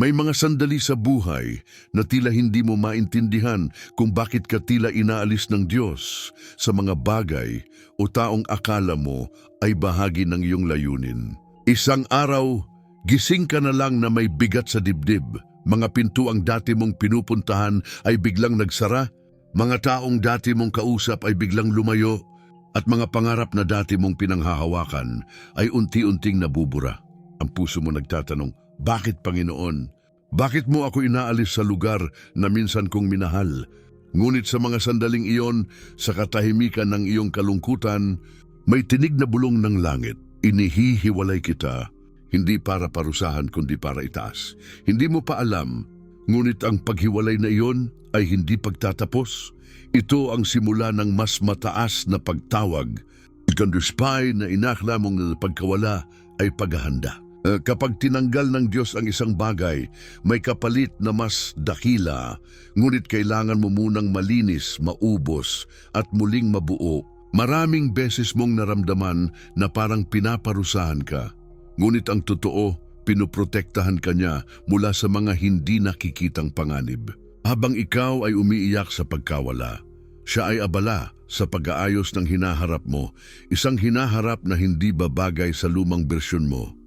May mga sandali sa buhay na tila hindi mo maintindihan kung bakit ka tila inaalis ng Diyos sa mga bagay o taong akala mo ay bahagi ng iyong layunin. Isang araw, gising ka na lang na may bigat sa dibdib. Mga pintuang dati mong pinupuntahan ay biglang nagsara. Mga taong dati mong kausap ay biglang lumayo. At mga pangarap na dati mong pinanghahawakan ay unti-unting nabubura. Ang puso mo nagtatanong, bakit Panginoon? Bakit mo ako inaalis sa lugar na minsan kong minahal? Ngunit sa mga sandaling iyon, sa katahimikan ng iyong kalungkutan, may tinig na bulong ng langit. Inihihiwalay kita, hindi para parusahan kundi para itaas. Hindi mo pa alam, ngunit ang paghiwalay na iyon ay hindi pagtatapos. Ito ang simula ng mas mataas na pagtawag. Kanduspay na inakla mong na pagkawala ay paghahanda. Kapag tinanggal ng Diyos ang isang bagay, may kapalit na mas dakila, ngunit kailangan mo munang malinis, maubos, at muling mabuo. Maraming beses mong naramdaman na parang pinaparusahan ka. Ngunit ang totoo, pinoprotektahan ka niya mula sa mga hindi nakikitang panganib. Habang ikaw ay umiiyak sa pagkawala, siya ay abala sa pag-aayos ng hinaharap mo, isang hinaharap na hindi babagay sa lumang bersyon mo.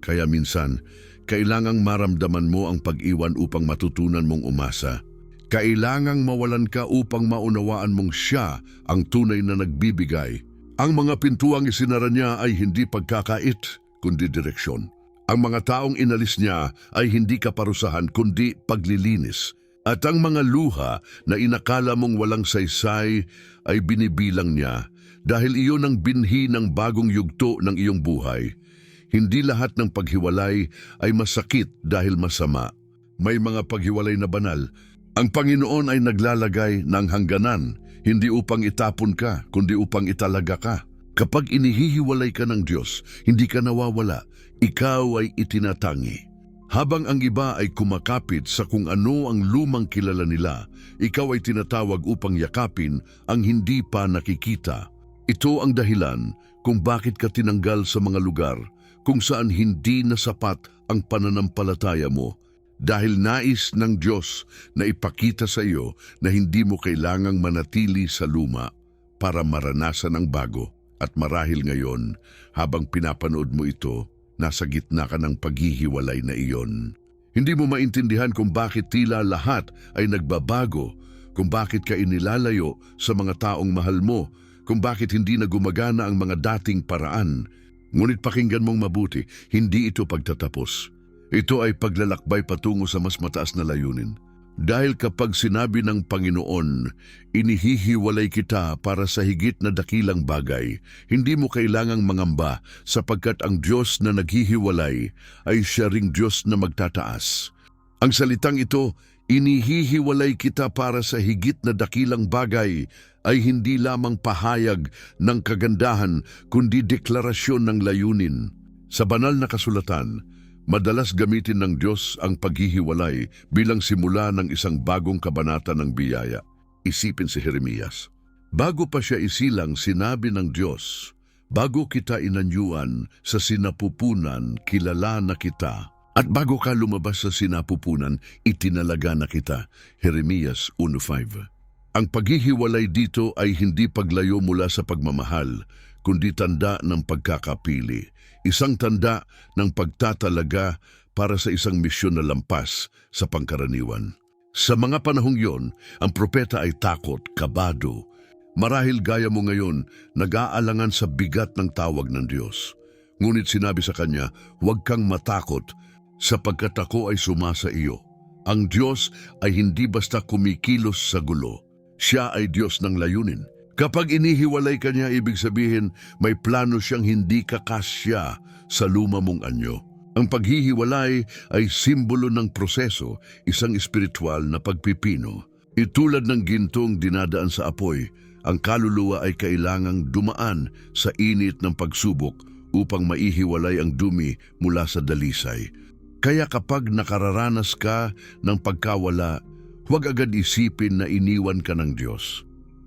Kaya minsan, kailangang maramdaman mo ang pag-iwan upang matutunan mong umasa. Kailangang mawalan ka upang maunawaan mong siya ang tunay na nagbibigay. Ang mga pintuang isinara niya ay hindi pagkakait, kundi direksyon. Ang mga taong inalis niya ay hindi kaparusahan, kundi paglilinis. At ang mga luha na inakala mong walang saysay ay binibilang niya dahil iyon ang binhi ng bagong yugto ng iyong buhay. Hindi lahat ng paghiwalay ay masakit dahil masama. May mga paghiwalay na banal. Ang Panginoon ay naglalagay ng hangganan, hindi upang itapon ka, kundi upang italaga ka. Kapag inihihiwalay ka ng Diyos, hindi ka nawawala, ikaw ay itinatangi. Habang ang iba ay kumakapit sa kung ano ang lumang kilala nila, ikaw ay tinatawag upang yakapin ang hindi pa nakikita. Ito ang dahilan kung bakit ka tinanggal sa mga lugar kung saan hindi na sapat ang pananampalataya mo, dahil nais ng Diyos na ipakita sa iyo na hindi mo kailangang manatili sa luma para maranasan ang bago. At marahil ngayon, habang pinapanood mo ito, nasa gitna ka ng paghihiwalay na iyon. Hindi mo maintindihan kung bakit tila lahat ay nagbabago, kung bakit ka inilalayo sa mga taong mahal mo, kung bakit hindi na gumagana ang mga dating paraan. Ngunit pakinggan mong mabuti, hindi ito pagtatapos. Ito ay paglalakbay patungo sa mas mataas na layunin. Dahil kapag sinabi ng Panginoon, inihihiwalay kita para sa higit na dakilang bagay, hindi mo kailangang mangamba sapagkat ang Diyos na naghihiwalay ay siya ring Diyos na magtataas. Ang salitang ito, inihihiwalay kita para sa higit na dakilang bagay, ay hindi lamang pahayag ng kagandahan kundi deklarasyon ng layunin. Sa banal na kasulatan, madalas gamitin ng Diyos ang paghihiwalay bilang simula ng isang bagong kabanata ng biyaya. Isipin si Jeremias. Bago pa siya isilang, sinabi ng Diyos, bago kita inanyuan sa sinapupunan, kilala na kita. At bago ka lumabas sa sinapupunan, itinalaga na kita. Jeremias 1:5. Ang paghihiwalay dito ay hindi paglayo mula sa pagmamahal, kundi tanda ng pagkakapili. Isang tanda ng pagtatalaga para sa isang misyon na lampas sa pangkaraniwan. Sa mga panahong yon, ang propeta ay takot, kabado. Marahil gaya mo ngayon, nag-aalangan sa bigat ng tawag ng Diyos. Ngunit sinabi sa kanya, huwag kang matakot, sapagkat ako ay sumasa iyo. Ang Diyos ay hindi basta kumikilos sa gulo. Siya ay Diyos ng layunin. Kapag inihiwalay ka niya, ibig sabihin may plano siyang hindi kakasya sa luma mong anyo. Ang paghihiwalay ay simbolo ng proseso, isang espiritual na pagpipino. Itulad ng gintong dinadaan sa apoy, ang kaluluwa ay kailangang dumaan sa init ng pagsubok upang maihiwalay ang dumi mula sa dalisay. Kaya kapag nakararanas ka ng pagkawala, huwag agad isipin na iniwan ka ng Diyos.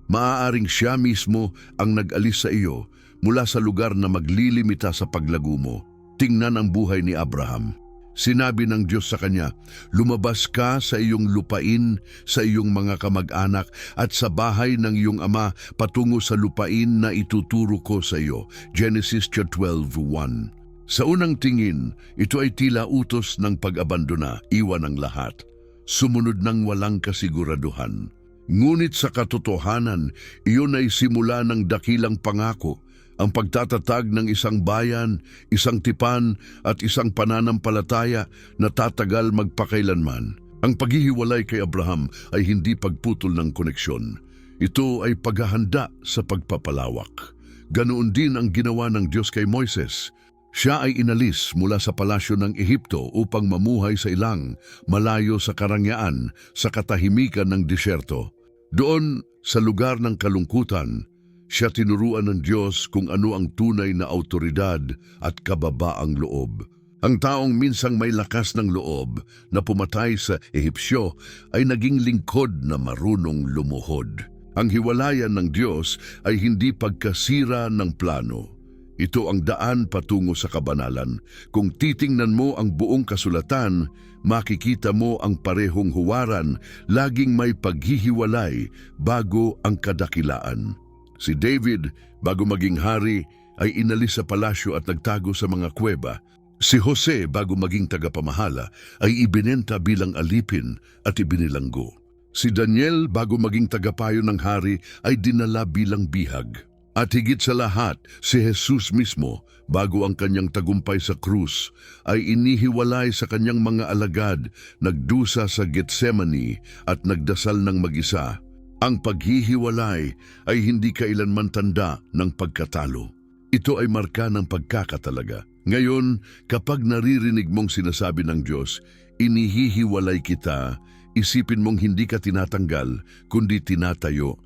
Maaaring siya mismo ang nag-alis sa iyo mula sa lugar na maglilimita sa paglago mo. Tingnan ang buhay ni Abraham. Sinabi ng Diyos sa kanya, lumabas ka sa iyong lupain, sa iyong mga kamag-anak at sa bahay ng iyong ama patungo sa lupain na ituturo ko sa iyo. Genesis 12:1. Sa unang tingin, ito ay tila utos ng pag-abandona, iwan ang lahat. Sumunod ng walang kasiguraduhan. Ngunit sa katotohanan, iyon ay simula ng dakilang pangako, ang pagtatatag ng isang bayan, isang tipan at isang pananampalataya na tatagal magpakailanman. Ang paghihiwalay kay Abraham ay hindi pagputol ng koneksyon. Ito ay paghahanda sa pagpapalawak. Ganoon din ang ginawa ng Diyos kay Moises. Siya ay inalis mula sa palasyo ng Ehipto upang mamuhay sa ilang, malayo sa karangyaan, sa katahimikan ng disyerto. Doon, sa lugar ng kalungkutan, siya tinuruan ng Diyos kung ano ang tunay na awtoridad at kababaang loob. Ang taong minsang may lakas ng loob na pumatay sa Ehipsyo ay naging lingkod na marunong lumuhod. Ang hiwalayan ng Diyos ay hindi pagkasira ng plano. Ito ang daan patungo sa kabanalan. Kung titingnan mo ang buong kasulatan, makikita mo ang parehong huwaran, laging may paghihiwalay bago ang kadakilaan. Si David, bago maging hari, ay inalis sa palasyo at nagtago sa mga kuweba. Si Jose, bago maging tagapamahala, ay ibinenta bilang alipin at ibinilanggo. Si Daniel, bago maging tagapayo ng hari, ay dinala bilang bihag. At higit sa lahat, si Jesus mismo, bago ang kanyang tagumpay sa krus, ay inihiwalay sa kanyang mga alagad, nagdusa sa Getsemani at nagdasal ng mag-isa. Ang paghihiwalay ay hindi kailanman tanda ng pagkatalo. Ito ay marka ng pagkakatalaga. Ngayon, kapag naririnig mong sinasabi ng Diyos, inihihiwalay kita, isipin mong hindi ka tinatanggal, kundi tinatayo.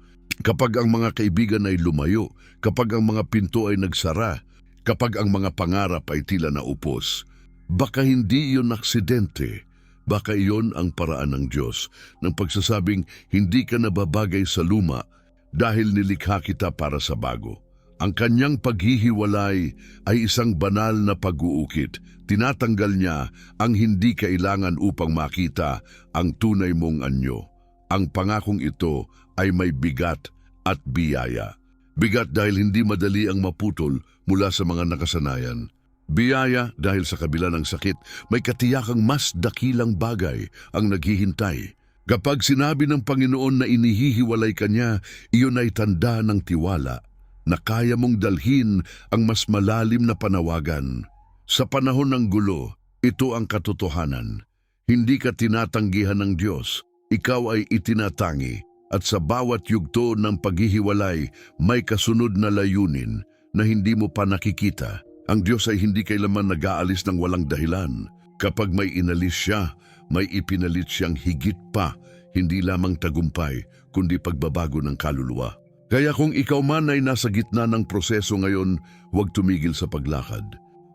Kapag ang mga kaibigan ay lumayo, kapag ang mga pinto ay nagsara, kapag ang mga pangarap ay tila naupos, baka hindi iyon aksidente. Baka iyon ang paraan ng Diyos ng pagsasabing hindi ka nababagay sa luma dahil nilikha kita para sa bago. Ang kanyang paghihiwalay ay isang banal na pag-uukit. Tinatanggal niya ang hindi kailangan upang makita ang tunay mong anyo. Ang pangakong ito ay may bigat at biyaya. Bigat dahil hindi madali ang maputol mula sa mga nakasanayan. Biyaya dahil sa kabila ng sakit, may katiyakang mas dakilang bagay ang naghihintay. Kapag sinabi ng Panginoon na inihihiwalay ka niya, iyon ay tanda ng tiwala na kaya mong dalhin ang mas malalim na panawagan. Sa panahon ng gulo, ito ang katotohanan. Hindi ka tinatanggihan ng Diyos, ikaw ay itinatangi. At sa bawat yugto ng paghihiwalay, may kasunod na layunin na hindi mo pa nakikita. Ang Diyos ay hindi kailanman nag-aalis ng walang dahilan. Kapag may inalis siya, may ipinalit siyang higit pa, hindi lamang tagumpay, kundi pagbabago ng kaluluwa. Kaya kung ikaw man ay nasa gitna ng proseso ngayon, huwag tumigil sa paglakad.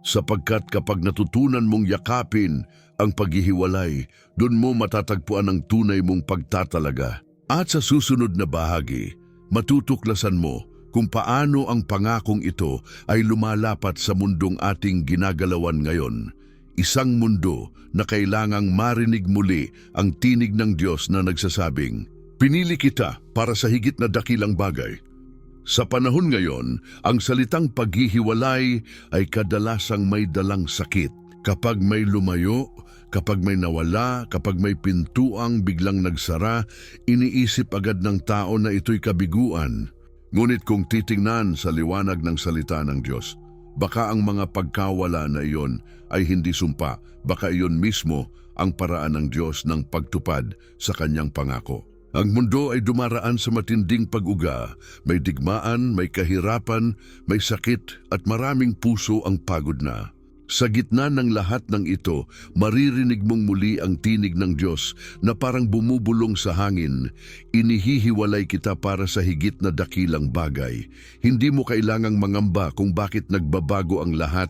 Sapagkat kapag natutunan mong yakapin ang paghihiwalay, doon mo matatagpuan ang tunay mong pagtatalaga. At sa susunod na bahagi, matutuklasan mo kung paano ang pangakong ito ay lumalapat sa mundong ating ginagalawan ngayon. Isang mundo na kailangang marinig muli ang tinig ng Diyos na nagsasabing, "Pinili kita para sa higit na dakilang bagay." Sa panahon ngayon, ang salitang paghihiwalay ay kadalasang may dalang sakit. Kapag may lumayo, kapag may nawala, kapag may pintuang biglang nagsara, iniisip agad ng tao na ito'y kabiguan. Ngunit kung titingnan sa liwanag ng salita ng Diyos, baka ang mga pagkawala na iyon ay hindi sumpa, baka iyon mismo ang paraan ng Diyos ng pagtupad sa kanyang pangako. Ang mundo ay dumaraan sa matinding pag-uga, may digmaan, may kahirapan, may sakit at maraming puso ang pagod na. Sa gitna ng lahat ng ito, maririnig mong muli ang tinig ng Diyos na parang bumubulong sa hangin. Inihihiwalay kita para sa higit na dakilang bagay. Hindi mo kailangang mangamba kung bakit nagbabago ang lahat.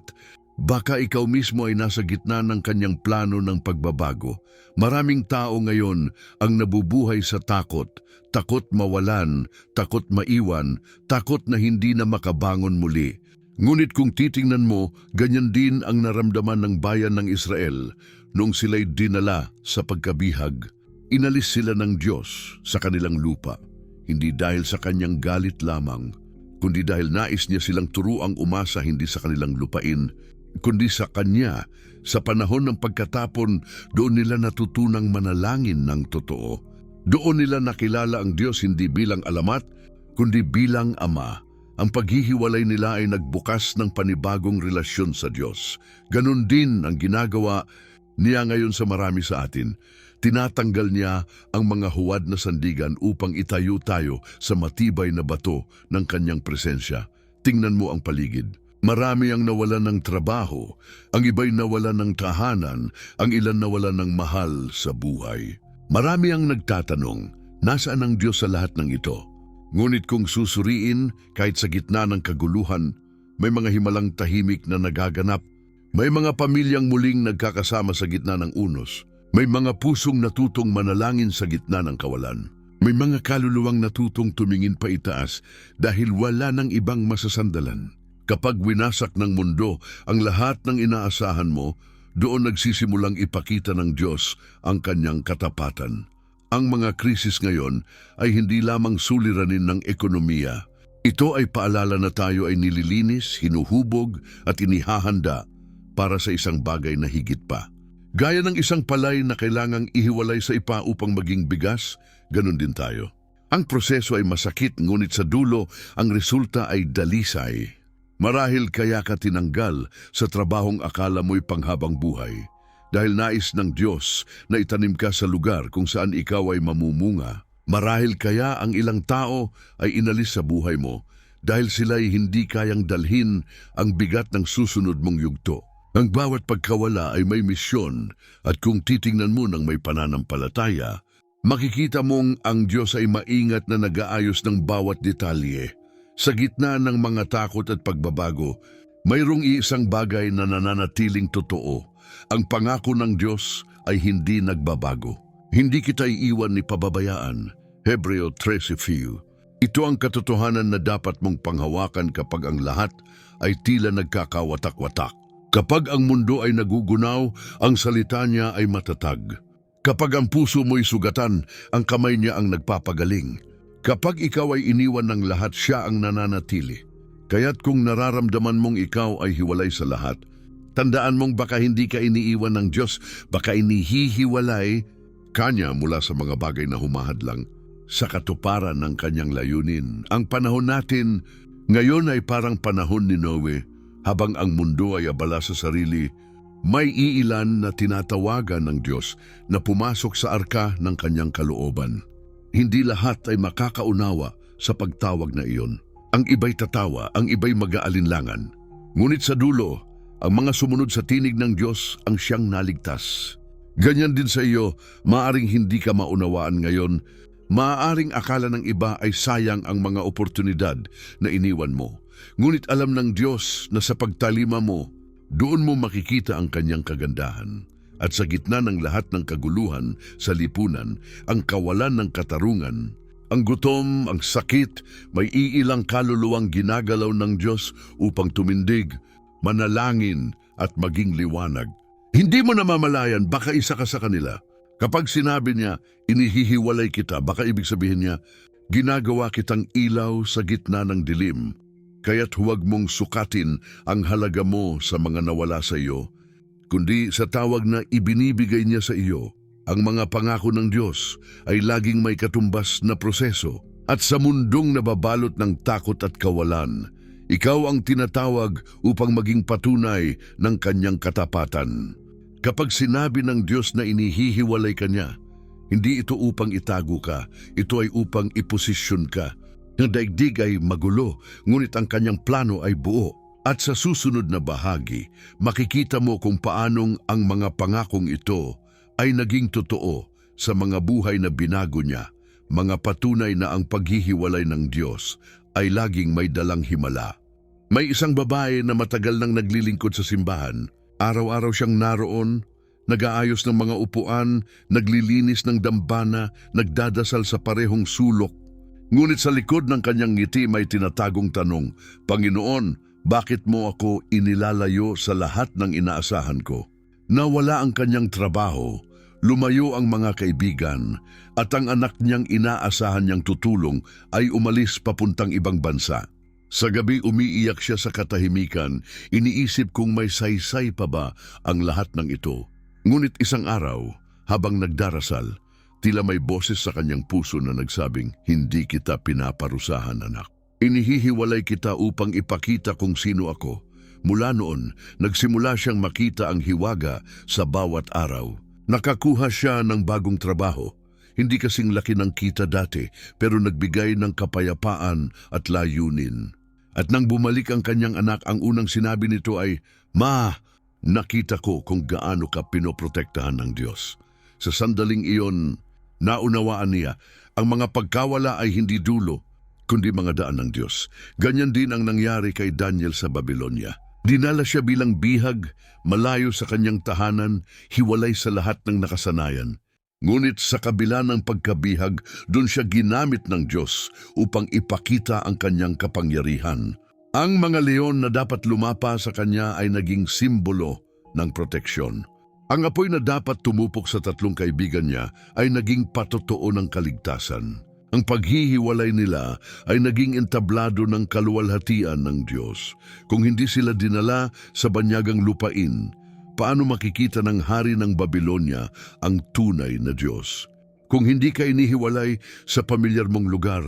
Baka ikaw mismo ay nasa gitna ng kanyang plano ng pagbabago. Maraming tao ngayon ang nabubuhay sa takot. Takot mawalan, takot maiwan, takot na hindi na makabangon muli. Ngunit kung titingnan mo, ganyan din ang naramdaman ng bayan ng Israel noong sila'y dinala sa pagkabihag. Inalis sila ng Diyos sa kanilang lupa, hindi dahil sa kanyang galit lamang, kundi dahil nais niya silang turuang umasa hindi sa kanilang lupain, kundi sa Kanya. Sa panahon ng pagkatapon, doon nila natutunang manalangin ng totoo. Doon nila nakilala ang Diyos hindi bilang alamat, kundi bilang Ama. Ang paghihiwalay nila ay nagbukas ng panibagong relasyon sa Diyos. Ganon din ang ginagawa niya ngayon sa marami sa atin. Tinatanggal niya ang mga huwad na sandigan upang itayo tayo sa matibay na bato ng kanyang presensya. Tingnan mo ang paligid. Marami ang nawalan ng trabaho, ang iba'y nawalan ng tahanan, ang ilan nawalan ng mahal sa buhay. Marami ang nagtatanong, nasaan ang Diyos sa lahat ng ito? Ngunit kung susuriin, kahit sa gitna ng kaguluhan, may mga himalang tahimik na nagaganap. May mga pamilyang muling nagkakasama sa gitna ng unos. May mga pusong natutong manalangin sa gitna ng kawalan. May mga kaluluwang natutong tumingin pa itaas dahil wala ng ibang masasandalan. Kapag winasak ng mundo ang lahat ng inaasahan mo, doon nagsisimulang ipakita ng Diyos ang kanyang katapatan. Ang mga krisis ngayon ay hindi lamang suliranin ng ekonomiya. Ito ay paalala na tayo ay nililinis, hinuhubog at inihahanda para sa isang bagay na higit pa. Gaya ng isang palay na kailangang ihiwalay sa ipa upang maging bigas, ganun din tayo. Ang proseso ay masakit, ngunit sa dulo ang resulta ay dalisay. Marahil kaya ka tinanggal sa trabahong akala mo'y panghabang buhay. Dahil nais ng Diyos na itanim ka sa lugar kung saan ikaw ay mamumunga. Marahil kaya ang ilang tao ay inalis sa buhay mo dahil sila'y hindi kayang dalhin ang bigat ng susunod mong yugto. Ang bawat pagkawala ay may misyon at kung titingnan mo ng may pananampalataya, makikita mong ang Diyos ay maingat na nag-aayos ng bawat detalye. Sa gitna ng mga takot at pagbabago, mayroong isang bagay na nananatiling totoo. Ang pangako ng Diyos ay hindi nagbabago. Hindi kita iiwan ni pababayaan. Hebreo 13:5. Ito ang katotohanan na dapat mong panghawakan kapag ang lahat ay tila nagkakawatak-watak. Kapag ang mundo ay nagugunaw, ang salita niya ay matatag. Kapag ang puso mo'y sugatan, ang kamay niya ang nagpapagaling. Kapag ikaw ay iniwan ng lahat, siya ang nananatili. Kaya't kung nararamdaman mong ikaw ay hiwalay sa lahat, tandaan mong baka hindi ka iniiwan ng Diyos, baka inihihiwalay Kanya mula sa mga bagay na humahadlang sa katuparan ng Kanyang layunin. Ang panahon natin ngayon ay parang panahon ni Noe. Habang ang mundo ay abala sa sarili, may iilan na tinatawagan ng Diyos na pumasok sa arka ng Kanyang kalooban. Hindi lahat ay makakaunawa sa pagtawag na iyon. Ang iba'y tatawa, ang iba'y mag-aalinlangan. Ngunit sa dulo, ang mga sumunod sa tinig ng Diyos ang siyang naligtas. Ganyan din sa iyo, maaring hindi ka maunawaan ngayon, maaaring akala ng iba ay sayang ang mga oportunidad na iniwan mo. Ngunit alam ng Diyos na sa pagtalima mo, doon mo makikita ang Kanyang kagandahan. At sa gitna ng lahat ng kaguluhan sa lipunan, ang kawalan ng katarungan, ang gutom, ang sakit, may iilang kaluluwang ginagalaw ng Diyos upang tumindig, manalangin at maging liwanag. Hindi mo namamalayan, baka isa ka sa kanila. Kapag sinabi niya, inihihiwalay kita, baka ibig sabihin niya, ginagawa kitang ilaw sa gitna ng dilim. Kaya't huwag mong sukatin ang halaga mo sa mga nawala sa iyo, kundi sa tawag na ibinibigay niya sa iyo. Ang mga pangako ng Diyos ay laging may katumbas na proseso. At sa mundong nababalot ng takot at kawalan, ikaw ang tinatawag upang maging patunay ng Kanyang katapatan. Kapag sinabi ng Diyos na inihihiwalay ka niya, hindi ito upang itago ka, ito ay upang iposisyon ka. Ang daigdig ay magulo, ngunit ang Kanyang plano ay buo. At sa susunod na bahagi, makikita mo kung paanong ang mga pangakong ito ay naging totoo sa mga buhay na binago niya, mga patunay na ang paghihiwalay ng Diyos ay laging may dalang himala. May isang babae na matagal nang naglilingkod sa simbahan. Araw-araw siyang naroon, nag-aayos ng mga upuan, naglilinis ng dambana, nagdadasal sa parehong sulok. Ngunit sa likod ng kanyang ngiti may tinatagong tanong, Panginoon, Bakit mo ako inilalayo sa lahat ng inaasahan ko? Nawala ang kanyang trabaho, lumayo ang mga kaibigan, at ang anak niyang inaasahan niyang tutulong ay umalis papuntang ibang bansa. Sa gabi umiiyak siya sa katahimikan, iniisip kung may saysay pa ba ang lahat ng ito. Ngunit isang araw, habang nagdarasal, tila may boses sa kanyang puso na nagsabing, "Hindi kita pinaparusahan, anak. Inihihiwalay kita upang ipakita kung sino ako." Mula noon, nagsimula siyang makita ang hiwaga sa bawat araw. Nakakuha siya ng bagong trabaho. Hindi kasing laki ng kita dati, pero nagbigay ng kapayapaan at layunin. At nang bumalik ang kanyang anak, ang unang sinabi nito ay, "Ma, nakita ko kung gaano ka pinoprotektahan ng Diyos." Sa sandaling iyon, naunawaan niya, ang mga pagkawala ay hindi dulo, kundi mga daan ng Diyos. Ganyan din ang nangyari kay Daniel sa Babylonia. Dinala siya bilang bihag, malayo sa kanyang tahanan, hiwalay sa lahat ng nakasanayan. Ngunit sa kabila ng pagkabihag, doon siya ginamit ng Diyos upang ipakita ang kanyang kapangyarihan. Ang mga leon na dapat lumapa sa kanya ay naging simbolo ng proteksyon. Ang apoy na dapat tumupok sa tatlong kaibigan niya ay naging patotoo ng kaligtasan. Ang paghihiwalay nila ay naging entablado ng kaluwalhatian ng Diyos. Kung hindi sila dinala sa banyagang lupain, paano makikita ng hari ng Babylonia ang tunay na Diyos? Kung hindi ka inihiwalay sa pamilyar mong lugar,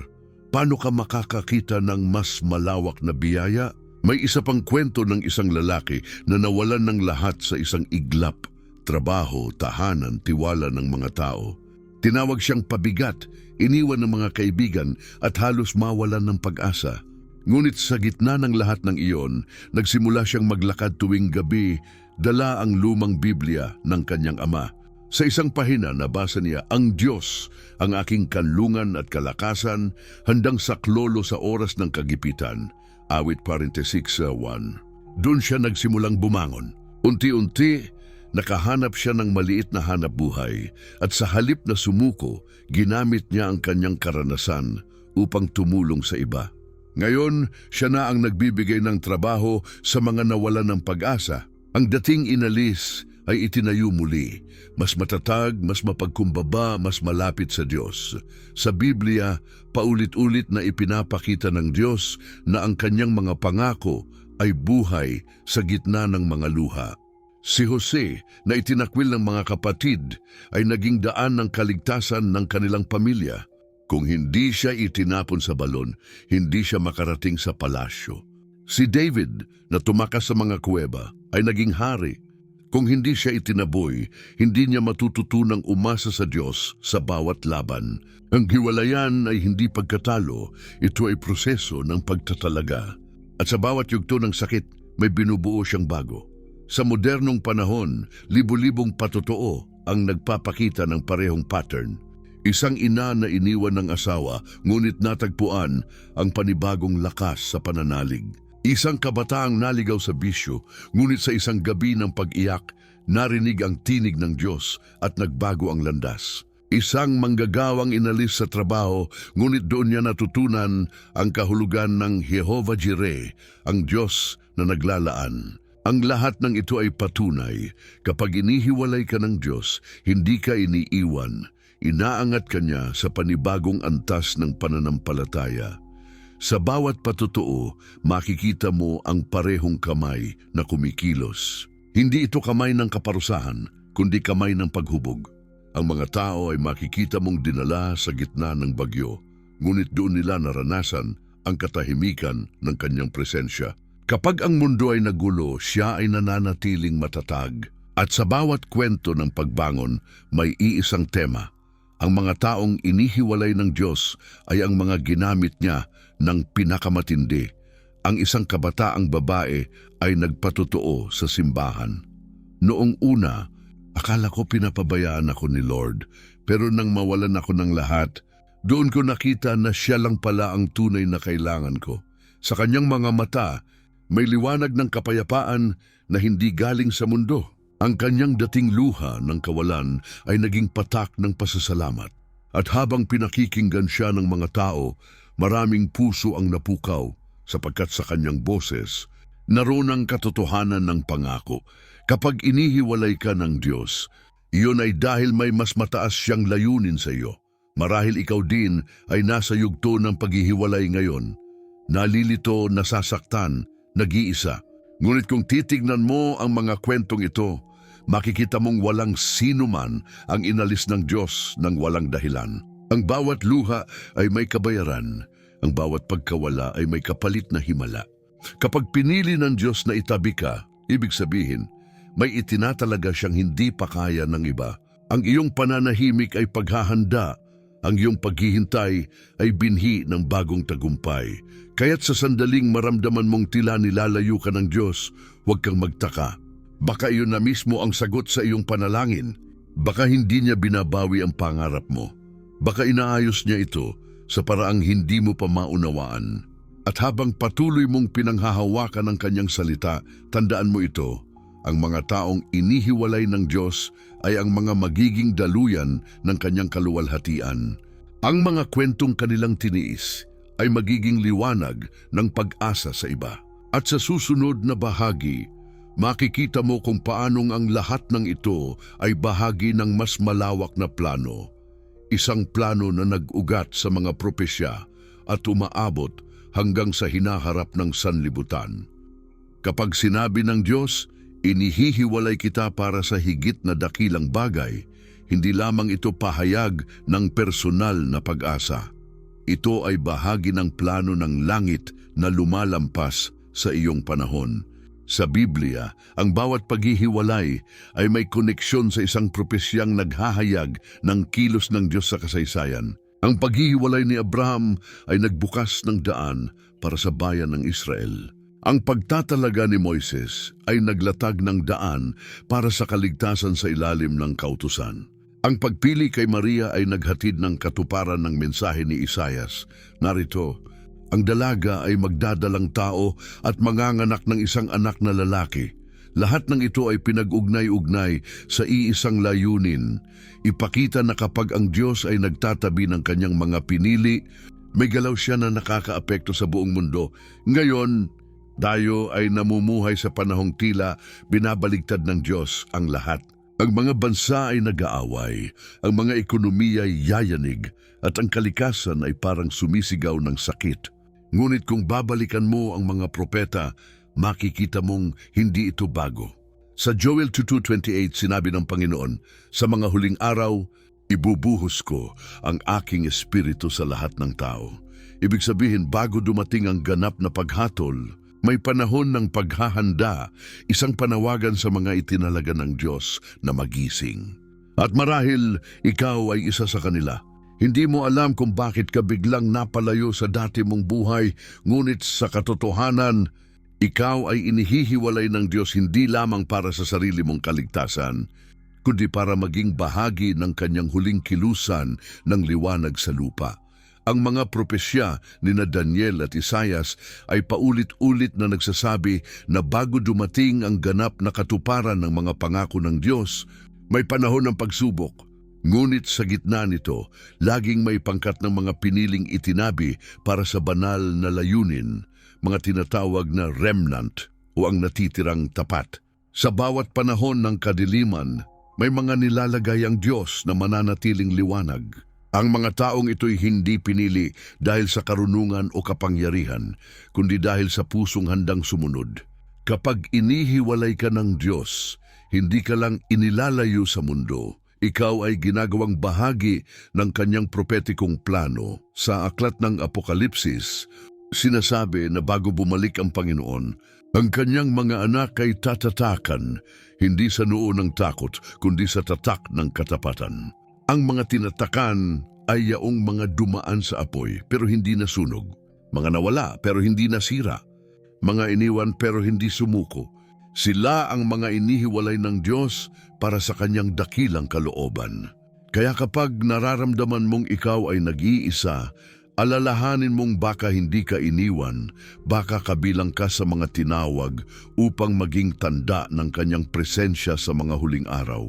paano ka makakakita ng mas malawak na biyaya? May isa pang kwento ng isang lalaki na nawalan ng lahat sa isang iglap, trabaho, tahanan, tiwala ng mga tao. Tinawag siyang pabigat, iniwan ng mga kaibigan at halos mawalan ng pag-asa. Ngunit sa gitna ng lahat ng iyon, nagsimula siyang maglakad tuwing gabi, dala ang lumang Biblia ng kanyang ama. Sa isang pahina nabasa niya, "Ang Diyos, ang aking kanlungan at kalakasan, handang saklolo sa oras ng kagipitan." Awit 6:1. Doon siya nagsimulang bumangon. Unti-unti, nakahanap siya ng maliit na hanap buhay at sa halip na sumuko, ginamit niya ang kanyang karanasan upang tumulong sa iba. Ngayon, siya na ang nagbibigay ng trabaho sa mga nawalan ng pag-asa. Ang dating inalis ay itinayo muli, mas matatag, mas mapagkumbaba, mas malapit sa Diyos. Sa Biblia, paulit-ulit na ipinapakita ng Diyos na ang kanyang mga pangako ay buhay sa gitna ng mga luha. Si Jose, na itinakwil ng mga kapatid, ay naging daan ng kaligtasan ng kanilang pamilya. Kung hindi siya itinapon sa balon, hindi siya makarating sa palasyo. Si David, na tumakas sa mga kuweba, ay naging hari. Kung hindi siya itinaboy, hindi niya matututunang umasa sa Diyos sa bawat laban. Ang hiwalayan ay hindi pagkatalo, ito ay proseso ng pagtatalaga. At sa bawat yugto ng sakit, may binubuo siyang bago. Sa modernong panahon, libu-libong patotoo ang nagpapakita ng parehong pattern. Isang ina na iniwan ng asawa, ngunit natagpuan ang panibagong lakas sa pananalig. Isang kabataang naligaw sa bisyo, ngunit sa isang gabi ng pag-iyak, narinig ang tinig ng Diyos at nagbago ang landas. Isang manggagawang inalis sa trabaho, ngunit doon niya natutunan ang kahulugan ng Jehovah Jireh, ang Diyos na naglalaan. Ang lahat ng ito ay patunay, kapag inihiwalay ka ng Diyos, hindi ka iniiwan, inaangat ka niya sa panibagong antas ng pananampalataya. Sa bawat patotoo, makikita mo ang parehong kamay na kumikilos. Hindi ito kamay ng kaparusahan, kundi kamay ng paghubog. Ang mga tao ay makikita mong dinala sa gitna ng bagyo, ngunit doon nila naranasan ang katahimikan ng kanyang presensya. Kapag ang mundo ay nagulo, siya ay nananatiling matatag. At sa bawat kwento ng pagbangon, may iisang tema. Ang mga taong inihiwalay ng Diyos ay ang mga ginamit niya ng pinakamatindi. Ang isang kabataang babae ay nagpatotoo sa simbahan. Noong una, akala ko pinapabayaan ako ni Lord, pero nang mawalan ako ng lahat, doon ko nakita na siya lang pala ang tunay na kailangan ko. Sa kanyang mga mata, may liwanag ng kapayapaan na hindi galing sa mundo. Ang kanyang dating luha ng kawalan ay naging patak ng pasasalamat. At habang pinakikinggan siya ng mga tao, maraming puso ang napukaw sapagkat sa kanyang boses, Naroon ang katotohanan ng pangako. Kapag inihiwalay ka ng Diyos, iyon ay dahil may mas mataas siyang layunin sa iyo. Marahil ikaw din ay nasa yugto ng paghihiwalay ngayon. Nalilito, nasasaktan, nag-iisa. Ngunit kung titignan mo ang mga kwentong ito, makikita mong walang sino man ang inalis ng Diyos ng walang dahilan. Ang bawat luha ay may kabayaran. Ang bawat pagkawala ay may kapalit na himala. Kapag pinili ng Diyos na itabi ka, ibig sabihin, may itinatalaga siyang hindi pa kaya ng iba. Ang iyong pananahimik ay paghahanda. Ang iyong paghihintay ay binhi ng bagong tagumpay. Kaya't sa sandaling maramdaman mong tila nilalayo ka ng Diyos, huwag kang magtaka. Baka iyon na mismo ang sagot sa iyong panalangin. Baka hindi niya binabawi ang pangarap mo. Baka inaayos niya ito sa paraang hindi mo pa maunawaan. At habang patuloy mong pinanghahawakan ng kanyang salita, tandaan mo ito, ang mga taong inihiwalay ng Diyos ay ang mga magiging daluyan ng kanyang kaluwalhatian. Ang mga kwentong kanilang tiniis ay magiging liwanag ng pag-asa sa iba. At sa susunod na bahagi, makikita mo kung paanong ang lahat ng ito ay bahagi ng mas malawak na plano. Isang plano na nag-ugat sa mga propesya at umaabot hanggang sa hinaharap ng sanlibutan. Kapag sinabi ng Diyos, inihihiwalay kita para sa higit na dakilang bagay, hindi lamang ito pahayag ng personal na pag-asa. Ito ay bahagi ng plano ng langit na lumalampas sa iyong panahon. Sa Biblia, ang bawat paghihiwalay ay may koneksyon sa isang propesyang naghahayag ng kilos ng Diyos sa kasaysayan. Ang paghihiwalay ni Abraham ay nagbukas ng daan para sa bayan ng Israel. Ang pagtatalaga ni Moises ay naglatag ng daan para sa kaligtasan sa ilalim ng kautusan. Ang pagpili kay Maria ay naghatid ng katuparan ng mensahe ni Isaias. Narito, ang dalaga ay magdadalang tao at manganganak ng isang anak na lalaki. Lahat ng ito ay pinag-ugnay-ugnay sa iisang layunin. Ipakita na kapag ang Diyos ay nagtatabi ng kanyang mga pinili, may galaw siya na nakakaapekto sa buong mundo. Ngayon, tayo ay namumuhay sa panahong tila binabaligtad ng Diyos ang lahat. Ang mga bansa ay nag-aaway, ang mga ekonomiya ay yayanig, at ang kalikasan ay parang sumisigaw ng sakit. Ngunit kung babalikan mo ang mga propeta, makikita mong hindi ito bago. Sa Joel 2:28 sinabi ng Panginoon, sa mga huling araw, ibubuhos ko ang aking espiritu sa lahat ng tao. Ibig sabihin, bago dumating ang ganap na paghatol, may panahon ng paghahanda, isang panawagan sa mga itinalaga ng Diyos na magising. At marahil ikaw ay isa sa kanila. Hindi mo alam kung bakit ka biglang napalayo sa dati mong buhay, ngunit sa katotohanan, ikaw ay inihihiwalay ng Diyos hindi lamang para sa sarili mong kaligtasan, kundi para maging bahagi ng kanyang huling kilusan ng liwanag sa lupa. Ang mga propesya ni Daniel at Isaias ay paulit-ulit na nagsasabi na bago dumating ang ganap na katuparan ng mga pangako ng Diyos, may panahon ng pagsubok. Ngunit sa gitna nito, laging may pangkat ng mga piniling itinabi para sa banal na layunin, mga tinatawag na remnant o ang natitirang tapat. Sa bawat panahon ng kadiliman, may mga nilalagay ang Diyos na mananatiling liwanag. Ang mga taong ito'y hindi pinili dahil sa karunungan o kapangyarihan, kundi dahil sa pusong handang sumunod. Kapag inihiwalay ka ng Diyos, hindi ka lang inilalayo sa mundo. Ikaw ay ginagawang bahagi ng kanyang propetikong plano. Sa aklat ng Apokalipsis, sinasabi na bago bumalik ang Panginoon, ang kanyang mga anak ay tatatakan, hindi sa noo ng takot, kundi sa tatak ng katapatan. Ang mga tinatakan ay yaong mga dumaan sa apoy pero hindi nasunog, mga nawala pero hindi nasira, mga iniwan pero hindi sumuko. Sila ang mga inihiwalay ng Diyos para sa kanyang dakilang kalooban. Kaya kapag nararamdaman mong ikaw ay nag-iisa, alalahanin mong baka hindi ka iniwan, baka kabilang ka sa mga tinawag upang maging tanda ng kanyang presensya sa mga huling araw.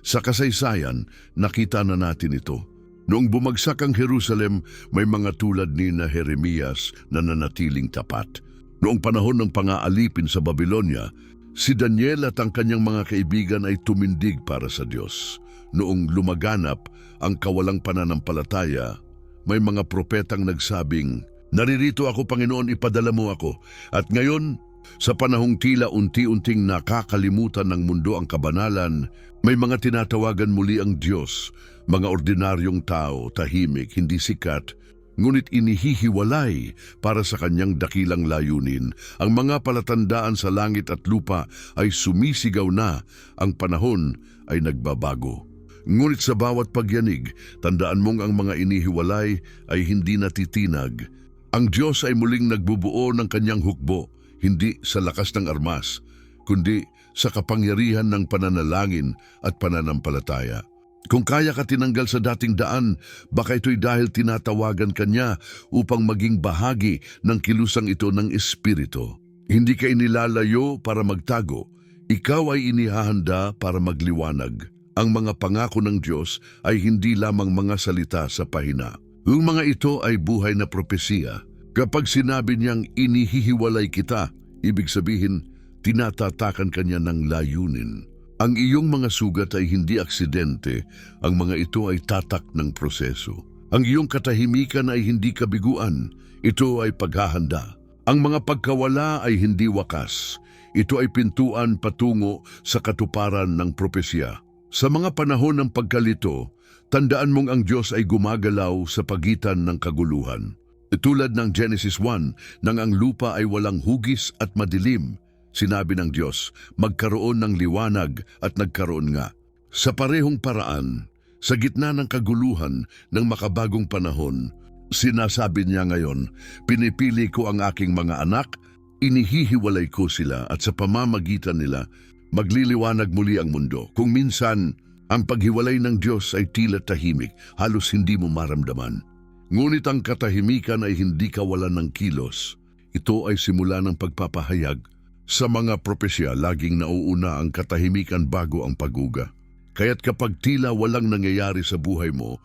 Sa kasaysayan, nakita na natin ito. Noong bumagsak ang Jerusalem, may mga tulad ni Jeremias na nanatiling tapat. Noong panahon ng pang-aalipin sa Babylonia, si Daniel at ang kanyang mga kaibigan ay tumindig para sa Diyos. Noong lumaganap ang kawalang pananampalataya, may mga propetang nagsabing, "Naririto ako, Panginoon, ipadala mo ako." At ngayon, sa panahong tila unti-unting nakakalimutan ng mundo ang kabanalan, may mga tinatawagan muli ang Diyos, mga ordinaryong tao, tahimik, hindi sikat, ngunit inihihiwalay para sa kanyang dakilang layunin. Ang mga palatandaan sa langit at lupa ay sumisigaw na, ang panahon ay nagbabago. Ngunit sa bawat pagyanig, tandaan mong ang mga inihiwalay ay hindi natitinag. Ang Diyos ay muling nagbubuo ng kanyang hukbo, hindi sa lakas ng armas, kundi sa kapangyarihan ng pananalangin at pananampalataya. Kung kaya ka tinanggal sa dating daan, baka ito'y dahil tinatawagan ka niya upang maging bahagi ng kilusang ito ng Espiritu. Hindi ka inilalayo para magtago, ikaw ay inihahanda para magliwanag. Ang mga pangako ng Diyos ay hindi lamang mga salita sa pahina. Ang mga ito ay buhay na propesiya. Kapag sinabi niyang inihihiwalay kita, ibig sabihin, tinatatakan kanya ng layunin. Ang iyong mga sugat ay hindi aksidente, ang mga ito ay tatak ng proseso. Ang iyong katahimikan ay hindi kabiguan, ito ay paghahanda. Ang mga pagkawala ay hindi wakas, ito ay pintuan patungo sa katuparan ng propesya. Sa mga panahon ng pagkalito, tandaan mong ang Diyos ay gumagalaw sa pagitan ng kaguluhan. Tulad ng Genesis 1, nang ang lupa ay walang hugis at madilim, sinabi ng Diyos, magkaroon ng liwanag at nagkaroon nga. Sa parehong paraan, sa gitna ng kaguluhan ng makabagong panahon, sinasabi niya ngayon, pinipili ko ang aking mga anak, inihihiwalay ko sila at sa pamamagitan nila, magliliwanag muli ang mundo. Kung minsan, ang paghiwalay ng Diyos ay tila tahimik, halos hindi mo maramdaman. Ngunit ang katahimikan ay hindi kawalan ng kilos. Ito ay simula ng pagpapahayag. Sa mga propesya, laging nauuna ang katahimikan bago ang paguga. Kaya't kapag tila walang nangyayari sa buhay mo,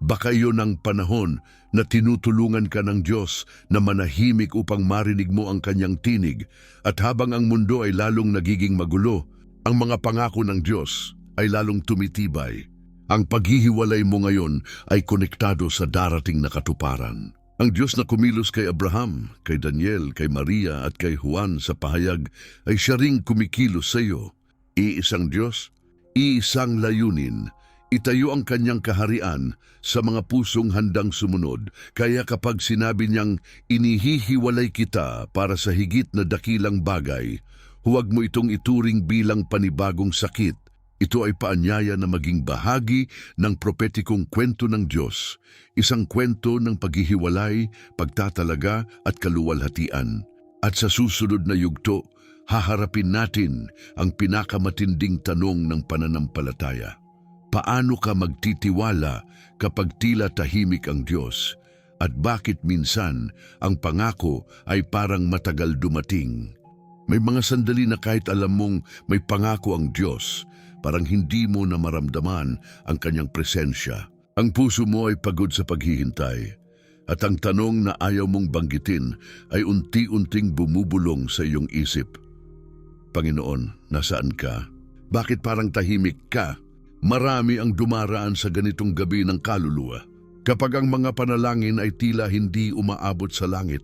baka iyon ang panahon na tinutulungan ka ng Diyos na manahimik upang marinig mo ang kanyang tinig. At habang ang mundo ay lalong nagiging magulo, ang mga pangako ng Diyos ay lalong tumitibay. Ang paghihiwalay mo ngayon ay konektado sa darating na katuparan. Ang Diyos na kumilos kay Abraham, kay Daniel, kay Maria at kay Juan sa pahayag ay siya ring kumikilos sa iyo. Iisang Diyos, iisang layunin, itayo ang kanyang kaharian sa mga pusong handang sumunod. Kaya kapag sinabi niyang inihihiwalay kita para sa higit na dakilang bagay, huwag mo itong ituring bilang panibagong sakit. Ito ay paanyaya na maging bahagi ng propetikong kwento ng Diyos, isang kwento ng paghihiwalay, pagtatalaga at kaluwalhatian. At sa susunod na yugto, haharapin natin ang pinakamatinding tanong ng pananampalataya. Paano ka magtitiwala kapag tila tahimik ang Diyos? At bakit minsan ang pangako ay parang matagal dumating? May mga sandali na kahit alam mong may pangako ang Diyos, parang hindi mo na maramdaman ang kanyang presensya. Ang puso mo ay pagod sa paghihintay. At ang tanong na ayaw mong banggitin ay unti-unting bumubulong sa iyong isip. Panginoon, nasaan ka? Bakit parang tahimik ka? Marami ang dumaraan sa ganitong gabi ng kaluluwa. Kapag ang mga panalangin ay tila hindi umaabot sa langit,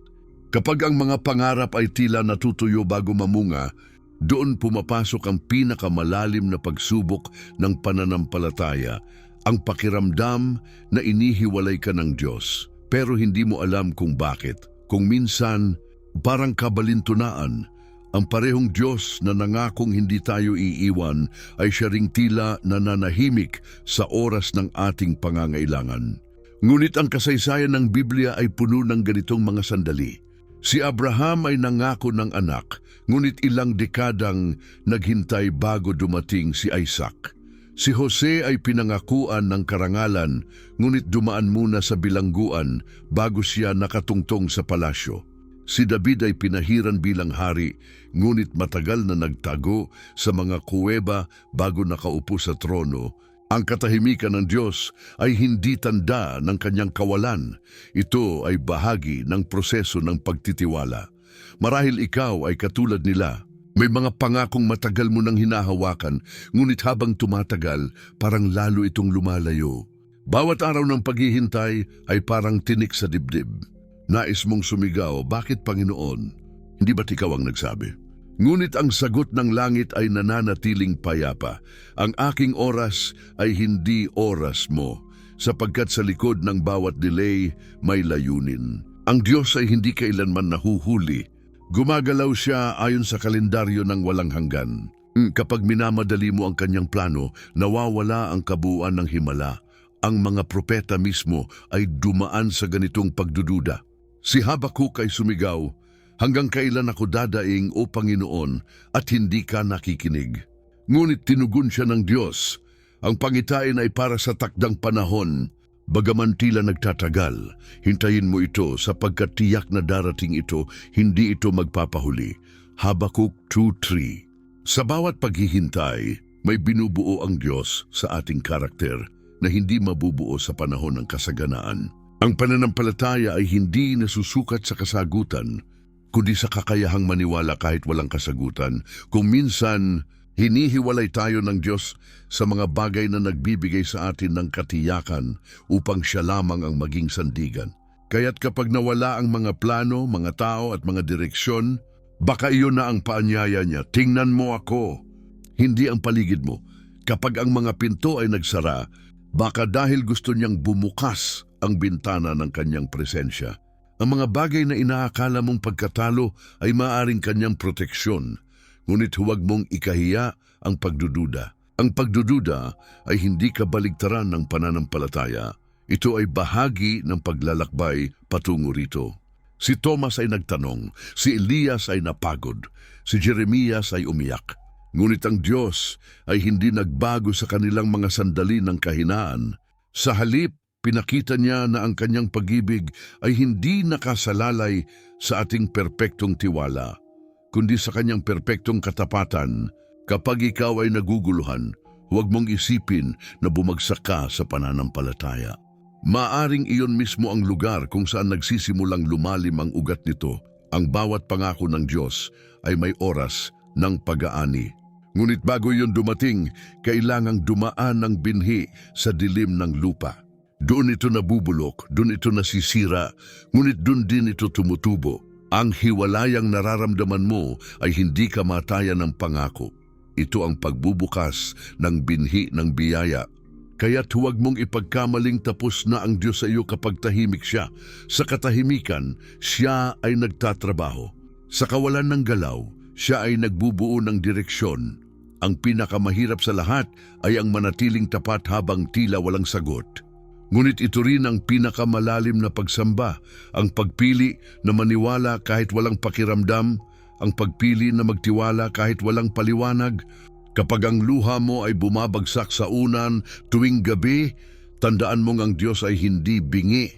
kapag ang mga pangarap ay tila natutuyo bago mamunga, doon pumapasok ang pinakamalalim na pagsubok ng pananampalataya, ang pakiramdam na inihiwalay ka ng Diyos, pero hindi mo alam kung bakit. Kung minsan, parang kabalintunaan, ang parehong Diyos na nangakong hindi tayo iiwan ay siya ring tila nananahimik sa oras ng ating pangangailangan. Ngunit ang kasaysayan ng Biblia ay puno ng ganitong mga sandali. Si Abraham ay nangako ng anak, ngunit ilang dekadang naghintay bago dumating si Isaac. Si Jose ay pinangakuan ng karangalan, ngunit dumaan muna sa bilangguan bago siya nakatungtong sa palasyo. Si David ay pinahiran bilang hari, ngunit matagal na nagtago sa mga kuweba bago nakaupo sa trono. Ang katahimikan ng Diyos ay hindi tanda ng kanyang kawalan. Ito ay bahagi ng proseso ng pagtitiwala. Marahil ikaw ay katulad nila. May mga pangakong matagal mo nang hinahawakan, ngunit habang tumatagal, parang lalo itong lumalayo. Bawat araw ng paghihintay ay parang tinik sa dibdib. Nais mong sumigaw, bakit Panginoon? Hindi ba't ikaw ang nagsabi? Ngunit ang sagot ng langit ay nananatiling payapa. Ang aking oras ay hindi oras mo, sapagkat sa likod ng bawat delay may layunin. Ang Diyos ay hindi kailanman nahuhuli. Gumagalaw siya ayon sa kalendaryo ng walang hanggan. Kapag minamadali mo ang kanyang plano, nawawala ang kabuuan ng himala. Ang mga propeta mismo ay dumaan sa ganitong pagdududa. Si Habakuk ay sumigaw, hanggang kailan ako dadaing o Panginoon at hindi ka nakikinig? Ngunit tinugon siya ng Diyos, ang pangitain ay para sa takdang panahon. Bagaman tila nagtatagal, hintayin mo ito sapagkat tiyak na darating ito, hindi ito magpapahuli. Habakuk 2:3. Sa bawat paghihintay, may binubuo ang Diyos sa ating karakter na hindi mabubuo sa panahon ng kasaganaan. Ang pananampalataya ay hindi nasusukat sa kasagutan, kundi sa kakayahang maniwala kahit walang kasagutan. Kung minsan, hinihiwalay tayo ng Diyos sa mga bagay na nagbibigay sa atin ng katiyakan upang siya lamang ang maging sandigan. Kaya't kapag nawala ang mga plano, mga tao at mga direksyon, baka iyon na ang paanyaya niya, tingnan mo ako, hindi ang paligid mo. Kapag ang mga pinto ay nagsara, baka dahil gusto niyang bumukas ang bintana ng kanyang presensya. Ang mga bagay na inaakala mong pagkatalo ay maaaring kanyang proteksyon. Ngunit huwag mong ikahiya ang pagdududa. Ang pagdududa ay hindi kabaligtaran ng pananampalataya. Ito ay bahagi ng paglalakbay patungo rito. Si Thomas ay nagtanong, si Elias ay napagod, si Jeremias ay umiyak. Ngunit ang Diyos ay hindi nagbago sa kanilang mga sandali ng kahinaan. Sa halip, pinakita niya na ang kanyang pag-ibig ay hindi nakasalalay sa ating perpektong tiwala, kundi sa kanyang perpektong katapatan. Kapag ikaw ay naguguluhan, huwag mong isipin na bumagsak ka sa pananampalataya. Maaring iyon mismo ang lugar kung saan nagsisimulang lumalim ang ugat nito. Ang bawat pangako ng Diyos ay may oras ng pag-aani. Ngunit bago iyon dumating, kailangang dumaan ng binhi sa dilim ng lupa. Doon ito nabubulok, doon ito nasisira, ngunit doon din ito tumutubo. Ang hiwalayang nararamdaman mo ay hindi kamatayan ng pangako. Ito ang pagbubukas ng binhi ng biyaya. Kaya't huwag mong ipagkamaling tapos na ang Diyos sa iyo kapag tahimik siya. Sa katahimikan, siya ay nagtatrabaho. Sa kawalan ng galaw, siya ay nagbubuo ng direksyon. Ang pinakamahirap sa lahat ay ang manatiling tapat habang tila walang sagot. Ngunit ito rin ang pinakamalalim na pagsamba, ang pagpili na maniwala kahit walang pakiramdam, ang pagpili na magtiwala kahit walang paliwanag. Kapag ang luha mo ay bumabagsak sa unan tuwing gabi, tandaan mong ang Diyos ay hindi bingi.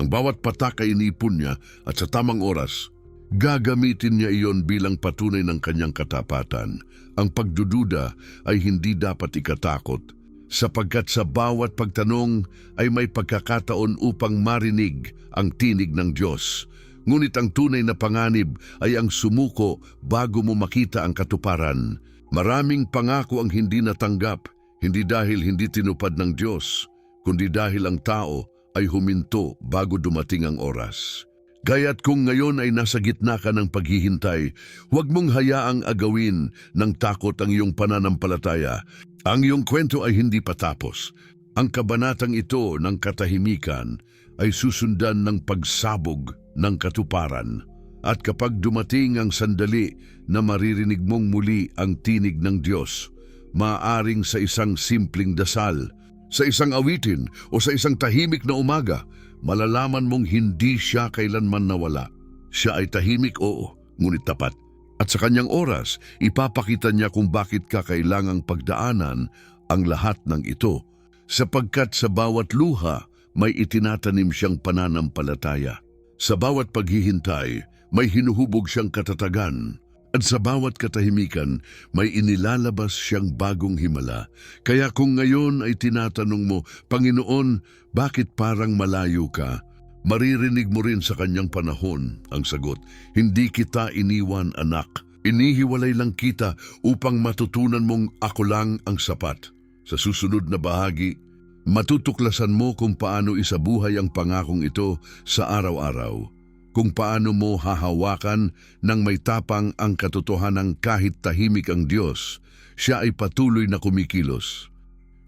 Ang bawat patak ay inipon niya at sa tamang oras, gagamitin niya iyon bilang patunay ng kanyang katapatan. Ang pagdududa ay hindi dapat ikatakot, sapagkat sa bawat pagtanong ay may pagkakataon upang marinig ang tinig ng Diyos. Ngunit ang tunay na panganib ay ang sumuko bago mo makita ang katuparan. Maraming pangako ang hindi natanggap, hindi dahil hindi tinupad ng Diyos, kundi dahil ang tao ay huminto bago dumating ang oras. Kaya't kung ngayon ay nasa gitna ka ng paghihintay, huwag mong hayaang agawin ng takot ang iyong pananampalataya. Ang iyong kwento ay hindi patapos. Ang kabanatang ito ng katahimikan ay susundan ng pagsabog ng katuparan. At kapag dumating ang sandali na maririnig mong muli ang tinig ng Diyos, maaaring sa isang simpleng dasal, sa isang awitin o sa isang tahimik na umaga, malalaman mong hindi siya kailanman nawala. Siya ay tahimik, oo, ngunit tapat. At sa kanyang oras, ipapakita niya kung bakit ka kailangang pagdaanan ang lahat ng ito, sapagkat sa bawat luha may itinatanim siyang pananampalataya. Sa bawat paghihintay, may hinuhubog siyang katatagan. At sa bawat katahimikan, may inilalabas siyang bagong himala. Kaya kung ngayon ay tinatanong mo, Panginoon, bakit parang malayo ka? Maririnig mo rin sa kanyang panahon ang sagot, "Hindi kita iniwan, anak. Inihiwalay lang kita upang matutunan mong ako lang ang sapat." Sa susunod na bahagi, matutuklasan mo kung paano isabuhay ang pangakong ito sa araw-araw, kung paano mo hahawakan ng may tapang ang katotohanan kahit tahimik ang Diyos, siya ay patuloy na kumikilos.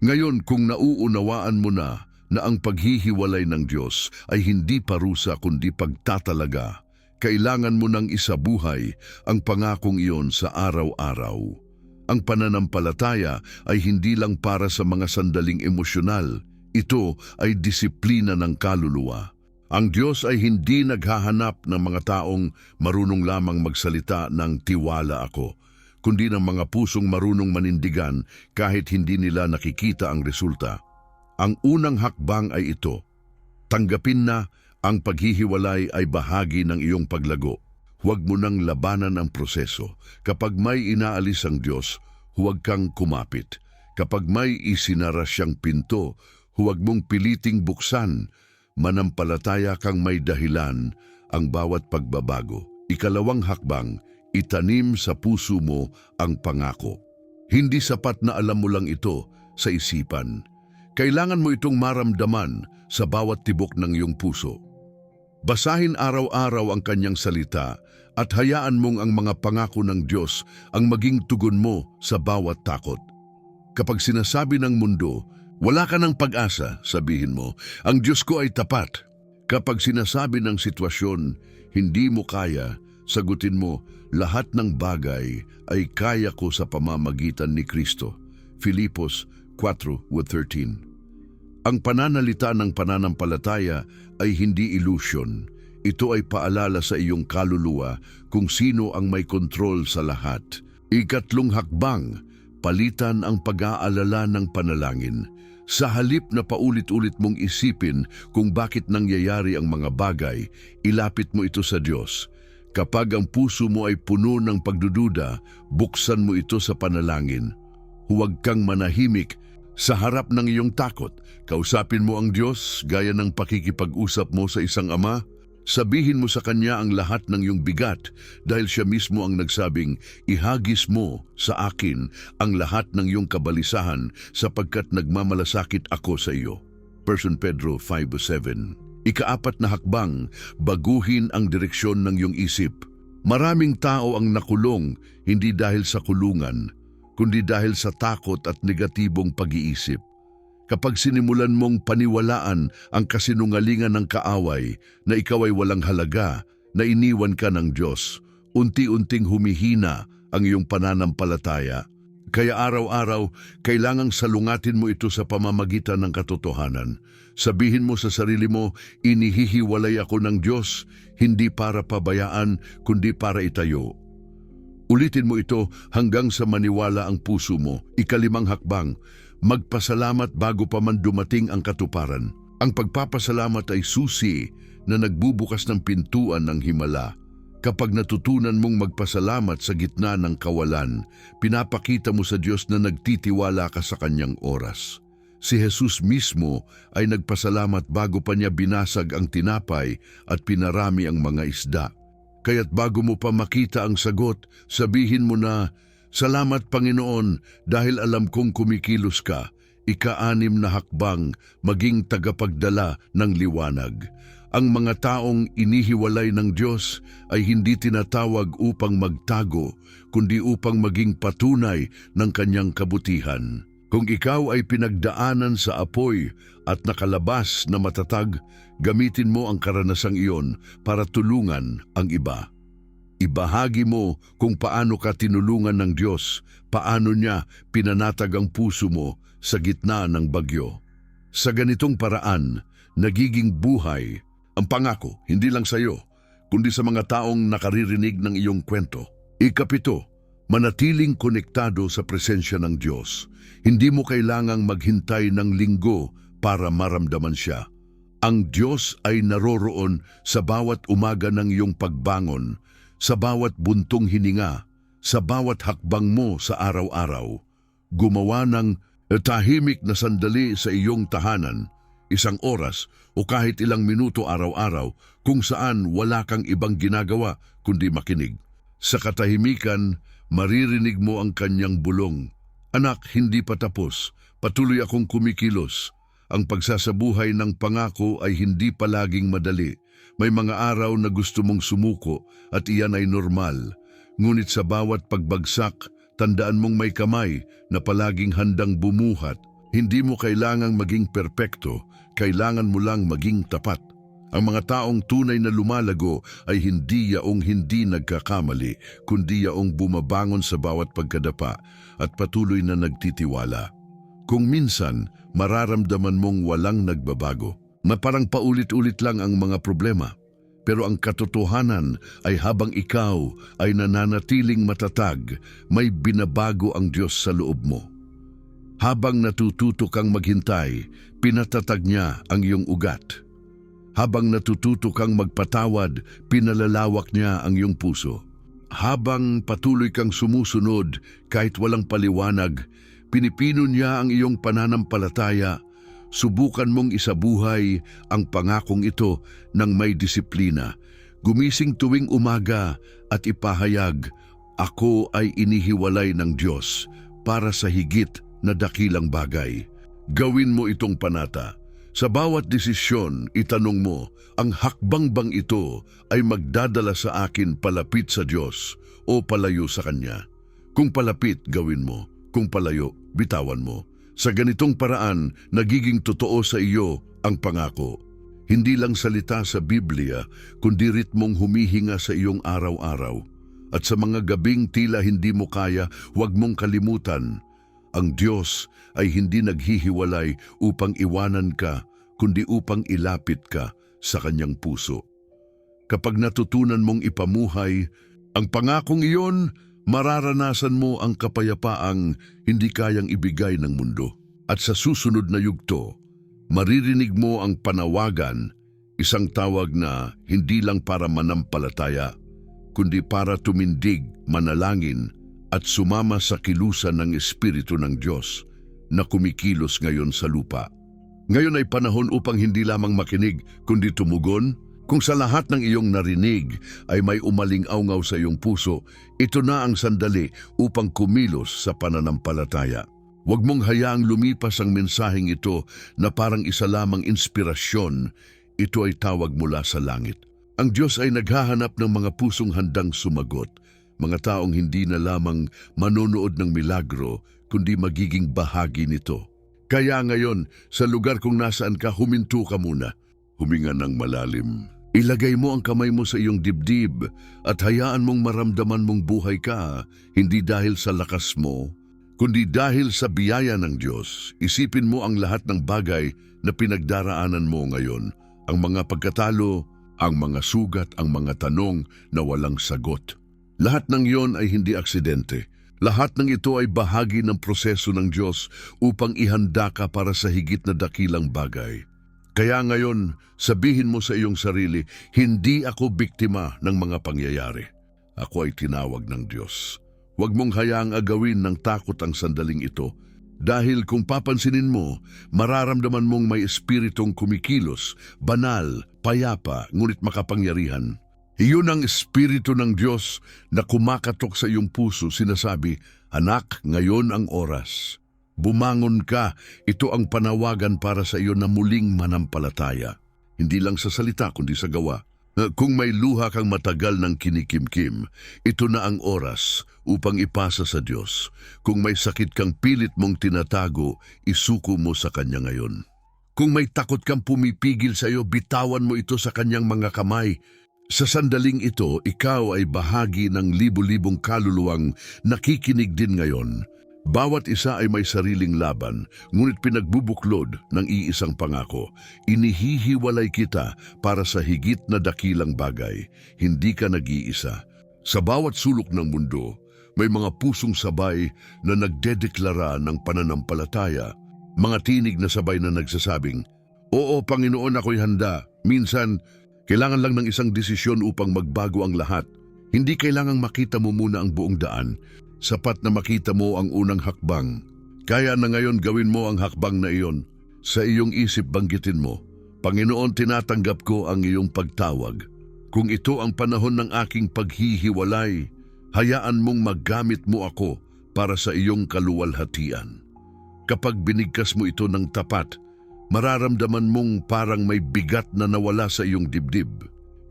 Ngayon, kung nauunawaan mo na ang paghihiwalay ng Diyos ay hindi parusa kundi pagtatalaga, kailangan mo nang isabuhay ang pangakong iyon sa araw-araw. Ang pananampalataya ay hindi lang para sa mga sandaling emosyonal, ito ay disiplina ng kaluluwa. Ang Diyos ay hindi naghahanap ng mga taong marunong lamang magsalita ng "tiwala ako", kundi ng mga pusong marunong manindigan kahit hindi nila nakikita ang resulta. Ang unang hakbang ay ito: tanggapin na ang paghihiwalay ay bahagi ng iyong paglago. Huwag mo nang labanan ang proseso. Kapag may inaalis ang Diyos, huwag kang kumapit. Kapag may isinara siyang pinto, huwag mong piliting buksan. Manampalataya kang may dahilan ang bawat pagbabago. Ikalawang hakbang, itanim sa puso mo ang pangako. Hindi sapat na alam mo lang ito sa isipan. Kailangan mo itong maramdaman sa bawat tibok ng iyong puso. Basahin araw-araw ang kanyang salita at hayaan mong ang mga pangako ng Diyos ang maging tugon mo sa bawat takot. Kapag sinasabi ng mundo, "Wala ka ng pag-asa," sabihin mo, "Ang Diyos ko ay tapat." Kapag sinasabi ng sitwasyon, "Hindi mo kaya," sagutin mo, "Lahat ng bagay ay kaya ko sa pamamagitan ni Kristo." Filipos 4:13. Ang pananalita ng pananampalataya ay hindi ilusyon. Ito ay paalala sa iyong kaluluwa kung sino ang may kontrol sa lahat. Ikatlong hakbang, palitan ang pag-aalala ng panalangin. Sa halip na paulit-ulit mong isipin kung bakit nangyayari ang mga bagay, ilapit mo ito sa Diyos. Kapag ang puso mo ay puno ng pagdududa, buksan mo ito sa panalangin. Huwag kang manahimik sa harap ng iyong takot. Kausapin mo ang Diyos gaya ng pakikipag-usap mo sa isang ama. Sabihin mo sa Kanya ang lahat ng iyong bigat dahil Siya mismo ang nagsabing, "Ihagis mo sa akin ang lahat ng iyong kabalisahan sapagkat nagmamalasakit ako sa iyo." 1 Pedro 5:7. Ikaapat na hakbang, baguhin ang direksyon ng iyong isip. Maraming tao ang nakulong hindi dahil sa kulungan, kundi dahil sa takot at negatibong pag-iisip. Kapag sinimulan mong paniwalaan ang kasinungalingan ng kaaway na ikaw ay walang halaga, na iniwan ka ng Diyos, unti-unting humihina ang iyong pananampalataya. Kaya araw-araw, kailangang salungatin mo ito sa pamamagitan ng katotohanan. Sabihin mo sa sarili mo, "Inihihiwalay ako ng Diyos, hindi para pabayaan, kundi para itayo." Ulitin mo ito hanggang sa maniwala ang puso mo. Ikalimang hakbang, magpasalamat bago pa man dumating ang katuparan. Ang pagpapasalamat ay susi na nagbubukas ng pintuan ng himala. Kapag natutunan mong magpasalamat sa gitna ng kawalan, pinapakita mo sa Diyos na nagtitiwala ka sa Kanyang oras. Si Jesus mismo ay nagpasalamat bago pa niya binasag ang tinapay at pinarami ang mga isda. Kaya't bago mo pa makita ang sagot, sabihin mo na, "Salamat Panginoon dahil alam kong kumikilos ka." Ika-6 na hakbang, maging tagapagdala ng liwanag. Ang mga taong inihiwalay ng Diyos ay hindi tinatawag upang magtago, kundi upang maging patunay ng Kanyang kabutihan. Kung ikaw ay pinagdaanan sa apoy at nakalabas na matatag, gamitin mo ang karanasang iyon para tulungan ang iba. Ibahagi mo kung paano ka tinulungan ng Diyos, paano niya pinanatag ang puso mo sa gitna ng bagyo. Sa ganitong paraan, nagiging buhay ang pangako, hindi lang sa iyo, kundi sa mga taong nakaririnig ng iyong kwento. Ikapito, manatiling konektado sa presensya ng Diyos. Hindi mo kailangang maghintay ng linggo para maramdaman siya. Ang Diyos ay naroroon sa bawat umaga ng iyong pagbangon, sa bawat buntong hininga, sa bawat hakbang mo sa araw-araw. Gumawa ng tahimik na sandali sa iyong tahanan. isang oras o kahit ilang minuto araw-araw kung saan wala kang ibang ginagawa kundi makinig. Sa katahimikan, maririnig mo ang kanyang bulong. Anak, hindi pa tapos. Patuloy akong kumikilos. Ang pagsasabuhay ng pangako ay hindi palaging madali. May mga araw na gusto mong sumuko at iyan ay normal. Ngunit sa bawat pagbagsak, tandaan mong may kamay na palaging handang bumuhat. Hindi mo kailangang maging perpekto, kailangan mo lang maging tapat. Ang mga taong tunay na lumalago ay hindi yaong hindi nagkakamali, kundi yaong bumabangon sa bawat pagkadapa at patuloy na nagtitiwala. Kung minsan, mararamdaman mong walang nagbabago. Parang paulit-ulit lang ang mga problema. Pero ang katotohanan ay habang ikaw ay nananatiling matatag, may binabago ang Diyos sa loob mo. Habang natututo kang maghintay, pinatatag niya ang iyong ugat. Habang natututo kang magpatawad, pinalalawak niya ang iyong puso. Habang patuloy kang sumusunod kahit walang paliwanag, pinipino niya ang iyong pananampalataya. Subukan mong isabuhay ang pangakong ito ng may disiplina. Gumising tuwing umaga at ipahayag, "Ako ay inihiwalay ng Diyos para sa higit na dakilang bagay." Gawin mo itong panata. Sa bawat desisyon, itanong mo, ang hakbang bang ito ay magdadala sa akin palapit sa Diyos o palayo sa Kanya? Kung palapit, gawin mo. Kung palayo, bitawan mo. Sa ganitong paraan, nagiging totoo sa iyo ang pangako. Hindi lang salita sa Biblia, kundi ritmong humihinga sa iyong araw-araw. At sa mga gabing tila hindi mo kaya, huwag mong kalimutan. Ang Diyos ay hindi naghihiwalay upang iwanan ka, kundi upang ilapit ka sa Kanyang puso. Kapag natutunan mong ipamuhay ang pangakong iyon, mararanasan mo ang kapayapaang hindi kayang ibigay ng mundo. At sa susunod na yugto, maririnig mo ang panawagan, isang tawag na hindi lang para manampalataya, kundi para tumindig, manalangin, at sumama sa kilusan ng Espiritu ng Diyos na kumikilos ngayon sa lupa. Ngayon ay panahon upang hindi lamang makinig, kundi tumugon. Kung sa lahat ng iyong narinig ay may umaling-aungaw sa iyong puso, ito na ang sandali upang kumilos sa pananampalataya. Huwag mong hayaang lumipas ang mensaheng ito na parang isa lamang inspirasyon. Ito ay tawag mula sa langit. Ang Diyos ay naghahanap ng mga pusong handang sumagot, mga taong hindi na lamang manonood ng milagro, kundi magiging bahagi nito. Kaya ngayon, sa lugar kung nasaan ka, huminto ka muna. Huminga ng malalim. Ilagay mo ang kamay mo sa iyong dibdib at hayaan mong maramdaman mong buhay ka, hindi dahil sa lakas mo, kundi dahil sa biyaya ng Diyos. Isipin mo ang lahat ng bagay na pinagdaraanan mo ngayon, ang mga pagkatalo, ang mga sugat, ang mga tanong na walang sagot. Lahat ng iyon ay hindi aksidente. Lahat ng ito ay bahagi ng proseso ng Diyos upang ihanda ka para sa higit na dakilang bagay. Kaya ngayon, sabihin mo sa iyong sarili, hindi ako biktima ng mga pangyayari. Ako ay tinawag ng Diyos. Huwag mong hayaang agawin ng takot ang sandaling ito. Dahil kung papansinin mo, mararamdaman mong may espiritong kumikilos, banal, payapa, ngunit makapangyarihan. Iyon ang espiritu ng Diyos na kumakatok sa iyong puso, sinasabi, "Anak, ngayon ang oras. Bumangon ka, ito ang panawagan para sa iyo na muling manampalataya." Hindi lang sa salita, kundi sa gawa. Kung may luha kang matagal ng kinikimkim, ito na ang oras upang ipasa sa Diyos. Kung may sakit kang pilit mong tinatago, isuko mo sa Kanya ngayon. Kung may takot kang pumipigil sa iyo, bitawan mo ito sa Kanyang mga kamay. Sa sandaling ito, ikaw ay bahagi ng libu-libong kaluluwang nakikinig din ngayon. Bawat isa ay may sariling laban, ngunit pinagbubuklod ng iisang pangako. Inihihiwalay kita para sa higit na dakilang bagay. Hindi ka nag-iisa. Sa bawat sulok ng mundo, may mga pusong sabay na nagdedeklara ng pananampalataya. Mga tinig na sabay na nagsasabing, "Oo, Panginoon, ako'y handa." Minsan, kailangan lang ng isang desisyon upang magbago ang lahat. Hindi kailangang makita mo muna ang buong daan. Sapat na makita mo ang unang hakbang. Kaya na ngayon gawin mo ang hakbang na iyon. Sa iyong isip banggitin mo, Panginoon, tinatanggap ko ang iyong pagtawag. Kung ito ang panahon ng aking paghihiwalay, hayaan mong maggamit mo ako para sa iyong kaluwalhatian. Kapag binigkas mo ito ng tapat, mararamdaman mong parang may bigat na nawala sa iyong dibdib.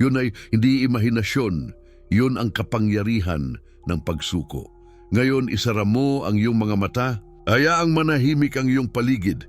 Yun ay hindi imahinasyon, yun ang kapangyarihan ng pagsuko. Ngayon, isara mo ang iyong mga mata, hayaang manahimik ang iyong paligid.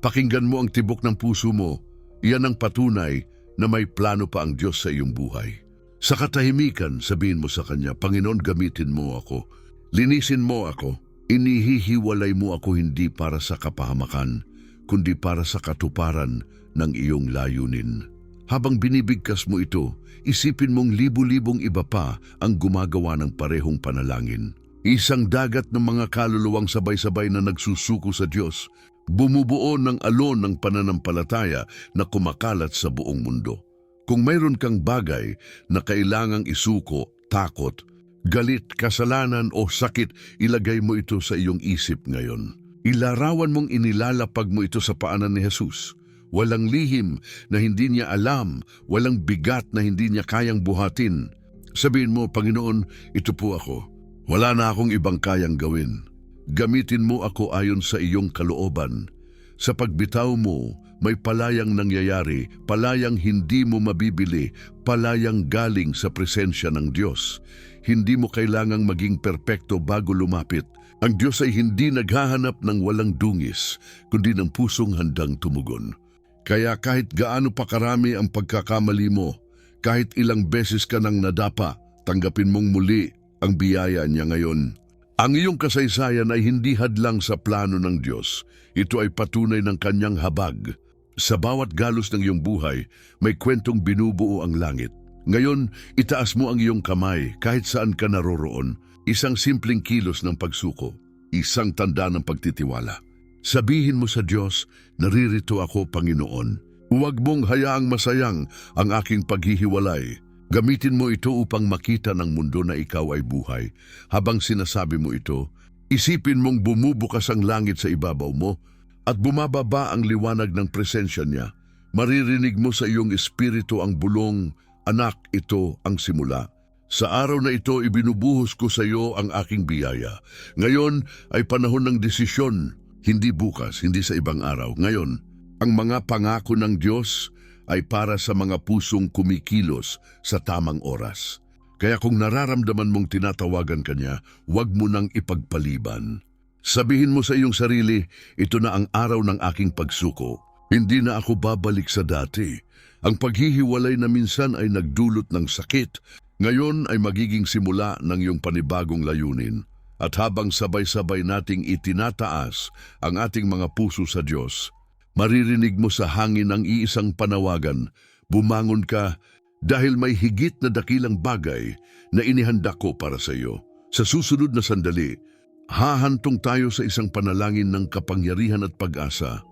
Pakinggan mo ang tibok ng puso mo. Iyan ang patunay na may plano pa ang Diyos sa iyong buhay. Sa katahimikan, sabihin mo sa Kanya, Panginoon, gamitin mo ako. Linisin mo ako. Inihihiwalay mo ako hindi para sa kapahamakan, kundi para sa katuparan ng iyong layunin. Habang binibigkas mo ito, isipin mong libu-libong iba pa ang gumagawa ng parehong panalangin. Isang dagat ng mga kaluluwang sabay-sabay na nagsusuko sa Diyos, bumubuo ng alon ng pananampalataya na kumakalat sa buong mundo. Kung mayroon kang bagay na kailangang isuko, takot, galit, kasalanan o sakit, ilagay mo ito sa iyong isip ngayon. Ilarawan mong inilalapag mo ito sa paanan ni Jesus. Walang lihim na hindi niya alam, walang bigat na hindi niya kayang buhatin. Sabihin mo, Panginoon, ito po ako. Wala na akong ibang kayang gawin. Gamitin mo ako ayon sa iyong kalooban. Sa pagbitaw mo, may palayang nangyayari, palayang hindi mo mabibili, palayang galing sa presensya ng Diyos. Hindi mo kailangang maging perpekto bago lumapit. Ang Diyos ay hindi naghahanap ng walang dungis, kundi ng pusong handang tumugon. Kaya kahit gaano pa karami ang pagkakamali mo, kahit ilang beses ka nang nadapa, tanggapin mong muli ang biyaya niya ngayon. Ang iyong kasaysayan ay hindi hadlang sa plano ng Diyos. Ito ay patunay ng kanyang habag. Sa bawat galos ng iyong buhay, may kwentong binubuo ang langit. Ngayon, itaas mo ang iyong kamay kahit saan ka naroroon. Isang simpleng kilos ng pagsuko, isang tanda ng pagtitiwala. Sabihin mo sa Diyos, naririto ako, Panginoon. Huwag mong hayaang masayang ang aking paghihiwalay. Gamitin mo ito upang makita ng mundo na ikaw ay buhay. Habang sinasabi mo ito, isipin mong bumubukas ang langit sa ibabaw mo at bumababa ang liwanag ng presensya niya. Maririnig mo sa iyong espiritu ang bulong, Anak, ito ang simula. Sa araw na ito, ibinubuhos ko sa iyo ang aking biyaya. Ngayon ay panahon ng desisyon, hindi bukas, hindi sa ibang araw. Ngayon, ang mga pangako ng Diyos ay para sa mga pusong kumikilos sa tamang oras. Kaya kung nararamdaman mong tinatawagan ka niya, huwag mo nang ipagpaliban. Sabihin mo sa iyong sarili, ito na ang araw ng aking pagsuko. Hindi na ako babalik sa dati. Ang paghihiwalay na minsan ay nagdulot ng sakit, ngayon ay magiging simula ng iyong panibagong layunin. At habang sabay-sabay nating itinataas ang ating mga puso sa Diyos, maririnig mo sa hangin ang iisang panawagan, bumangon ka dahil may higit na dakilang bagay na inihanda ko para sa iyo. Sa susunod na sandali, hahantong tayo sa isang panalangin ng kapangyarihan at pag-asa.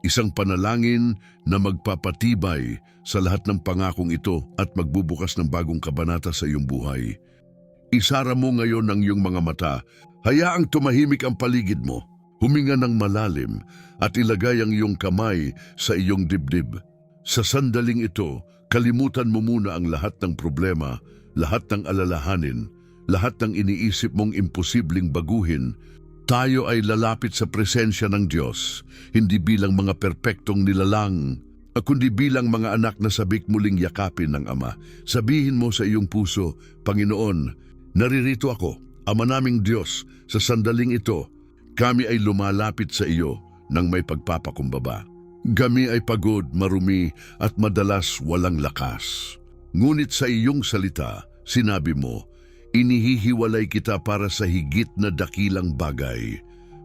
Isang panalangin na magpapatibay sa lahat ng pangakong ito at magbubukas ng bagong kabanata sa iyong buhay. Isara mo ngayon ang iyong mga mata, hayaang tumahimik ang paligid mo. Huminga ng malalim at ilagay ang iyong kamay sa iyong dibdib. Sa sandaling ito, kalimutan mo muna ang lahat ng problema, lahat ng alalahanin, lahat ng iniisip mong imposibleng baguhin. Tayo ay lalapit sa presensya ng Diyos, hindi bilang mga perpektong nilalang, kundi bilang mga anak na sabik muling yakapin ng Ama. Sabihin mo sa iyong puso, Panginoon, naririto ako, Ama naming Diyos, sa sandaling ito, kami ay lumalapit sa iyo nang may pagpapakumbaba. Kami ay pagod, marumi at madalas walang lakas. Ngunit sa iyong salita, sinabi mo, inihihiwalay kita para sa higit na dakilang bagay.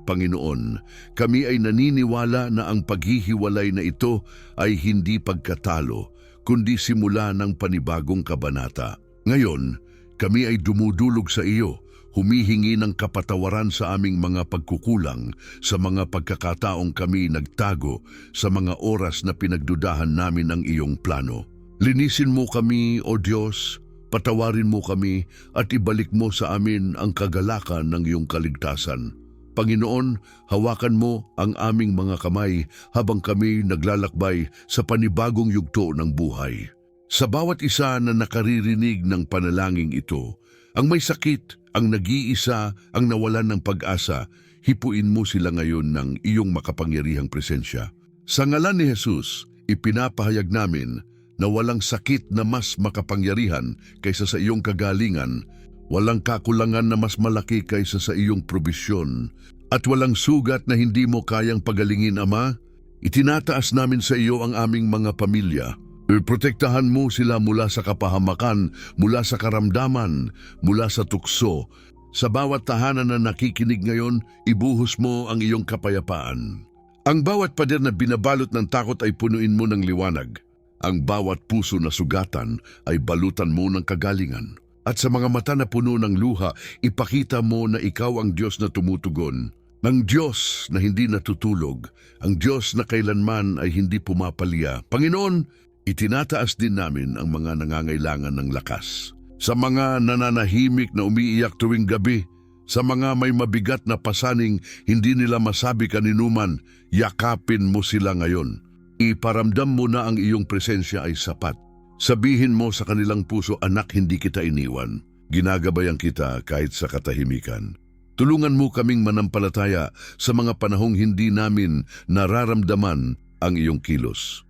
Panginoon, kami ay naniniwala na ang paghihiwalay na ito ay hindi pagkatalo, kundi simula ng panibagong kabanata. Ngayon, kami ay dumudulog sa iyo, humihingi ng kapatawaran sa aming mga pagkukulang, sa mga pagkakataong kami nagtago, sa mga oras na pinagdudahan namin ang iyong plano. Linisin mo kami, O Diyos, patawarin mo kami at ibalik mo sa amin ang kagalakan ng iyong kaligtasan. Panginoon, hawakan mo ang aming mga kamay habang kami naglalakbay sa panibagong yugto ng buhay. Sa bawat isa na nakaririnig ng panalangin ito, ang may sakit, ang nag-iisa, ang nawalan ng pag-asa, hipuin mo sila ngayon ng iyong makapangyarihang presensya. Sa ngalan ni Jesus, ipinapahayag namin na walang sakit na mas makapangyarihan kaysa sa iyong kagalingan, walang kakulangan na mas malaki kaysa sa iyong probisyon, at walang sugat na hindi mo kayang pagalingin, Ama. Itinataas namin sa iyo ang aming mga pamilya. Protektahan mo sila mula sa kapahamakan, mula sa karamdaman, mula sa tukso. Sa bawat tahanan na nakikinig ngayon, ibuhos mo ang iyong kapayapaan. Ang bawat pader na binabalot ng takot ay punuin mo ng liwanag. Ang bawat puso na sugatan ay balutan mo ng kagalingan. At sa mga mata na puno ng luha, ipakita mo na ikaw ang Diyos na tumutugon. Ang Diyos na hindi natutulog, ang Diyos na kailanman ay hindi pumapalya. Panginoon, itinataas din namin ang mga nangangailangan ng lakas. Sa mga nananahimik na umiiyak tuwing gabi, sa mga may mabigat na pasaning hindi nila masabi kaninuman, yakapin mo sila ngayon. Iparamdam mo na ang iyong presensya ay sapat. Sabihin mo sa kanilang puso, anak, hindi kita iniwan. Ginagabayan kita kahit sa katahimikan. Tulungan mo kaming manampalataya sa mga panahong hindi namin nararamdaman ang iyong kilos.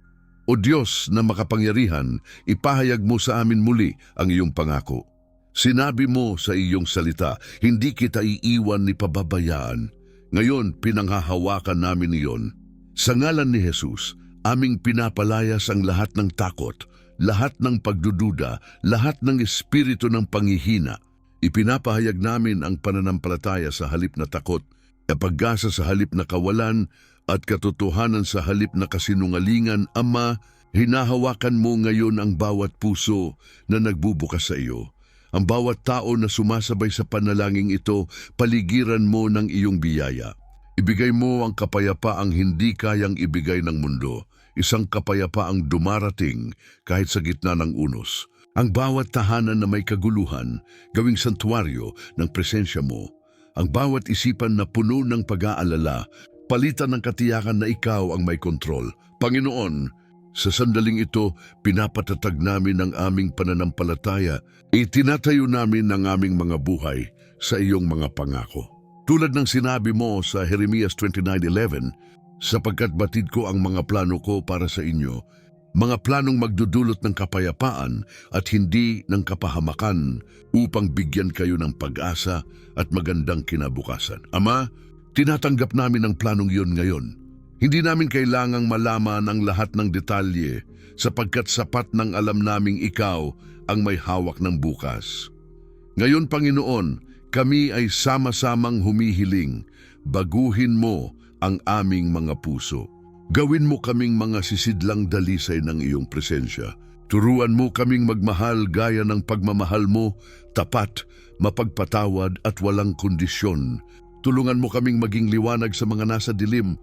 O Diyos na makapangyarihan, ipahayag mo sa amin muli ang iyong pangako. Sinabi mo sa iyong salita, hindi kita iiwan ni pababayaan. Ngayon, pinanghahawakan namin iyon. Sa ngalan ni Jesus, aming pinapalayas ang lahat ng takot, lahat ng pagdududa, lahat ng espiritu ng panghihina. Ipinapahayag namin ang pananampalataya sa halip na takot, pag-asa sa halip na kawalan, at katotohanan sa halip na kasinungalingan. Ama, hinahawakan mo ngayon ang bawat puso na nagbubukas sa iyo. Ang bawat tao na sumasabay sa panalangin ito, paligiran mo ng iyong biyaya. Ibigay mo ang kapayapaang hindi kayang ibigay ng mundo, isang kapayapaang dumarating kahit sa gitna ng unos. Ang bawat tahanan na may kaguluhan, gawing santuaryo ng presensya mo. Ang bawat isipan na puno ng pag-aalala, palitan ng katiyakan na ikaw ang may kontrol. Panginoon, sa sandaling ito, pinapatatag namin ang aming pananampalataya. Itinatayo namin ang aming mga buhay sa iyong mga pangako. Tulad ng sinabi mo sa Jeremias 29:11, sapagkat batid ko ang mga plano ko para sa inyo, mga planong magdudulot ng kapayapaan at hindi ng kapahamakan, upang bigyan kayo ng pag-asa at magandang kinabukasan. Ama, tinatanggap namin ang planong iyon ngayon. Hindi namin kailangang malaman ang lahat ng detalye, sapagkat sapat nang alam naming ikaw ang may hawak ng bukas. Ngayon, Panginoon, kami ay sama-samang humihiling, baguhin mo ang aming mga puso. Gawin mo kaming mga sisidlang dalisay ng iyong presensya. Turuan mo kaming magmahal gaya ng pagmamahal mo, tapat, mapagpatawad at walang kondisyon. Tulungan mo kaming maging liwanag sa mga nasa dilim,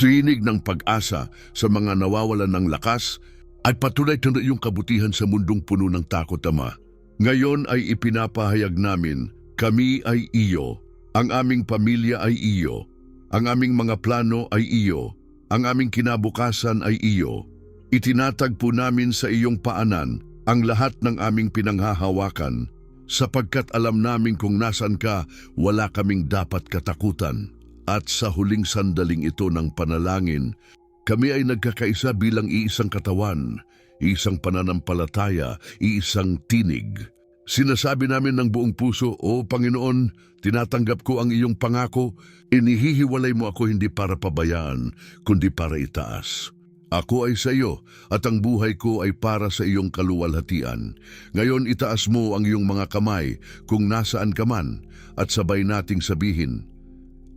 tinig ng pag-asa sa mga nawawalan ng lakas, at patuloy na iyong kabutihan sa mundong puno ng takot, Ama. Ngayon ay ipinapahayag namin, kami ay iyo, ang aming pamilya ay iyo, ang aming mga plano ay iyo, ang aming kinabukasan ay iyo. Itinatagpo namin sa iyong paanan ang lahat ng aming pinanghahawakan, sapagkat alam namin kung nasan ka, wala kaming dapat katakutan. At sa huling sandaling ito ng panalangin, kami ay nagkakaisa bilang iisang katawan, iisang pananampalataya, iisang tinig. Sinasabi namin ng buong puso, O Panginoon, tinatanggap ko ang iyong pangako, inihihiwalay mo ako hindi para pabayaan, kundi para itaas. Ako ay sa iyo, at ang buhay ko ay para sa iyong kaluwalhatian. Ngayon itaas mo ang iyong mga kamay kung nasaan ka man, at sabay nating sabihin,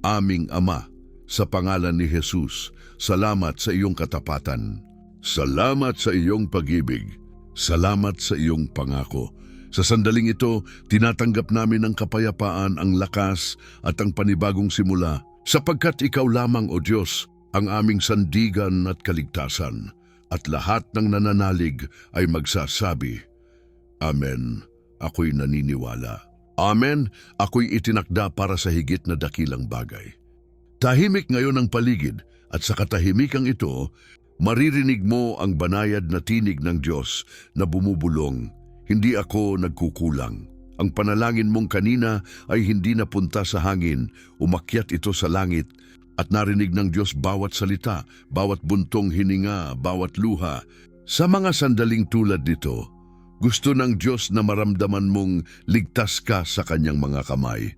Aming Ama, sa pangalan ni Jesus, salamat sa iyong katapatan. Salamat sa iyong pag-ibig. Salamat sa iyong pangako. Sa sandaling ito, tinatanggap namin ang kapayapaan, ang lakas at ang panibagong simula, sapagkat ikaw lamang, O Diyos, ang aming sandigan at kaligtasan, at lahat ng nananalig ay magsasabi, Amen, ako'y naniniwala. Amen, ako'y itinakda para sa higit na dakilang bagay. Tahimik ngayon ang paligid at sa katahimikang ito, maririnig mo ang banayad na tinig ng Diyos na bumubulong. Hindi ako nagkukulang. Ang panalangin mong kanina ay hindi napunta sa hangin, umakyat ito sa langit at narinig ng Diyos bawat salita, bawat buntong hininga, bawat luha. Sa mga sandaling tulad nito, gusto ng Diyos na maramdaman mong ligtas ka sa kanyang mga kamay.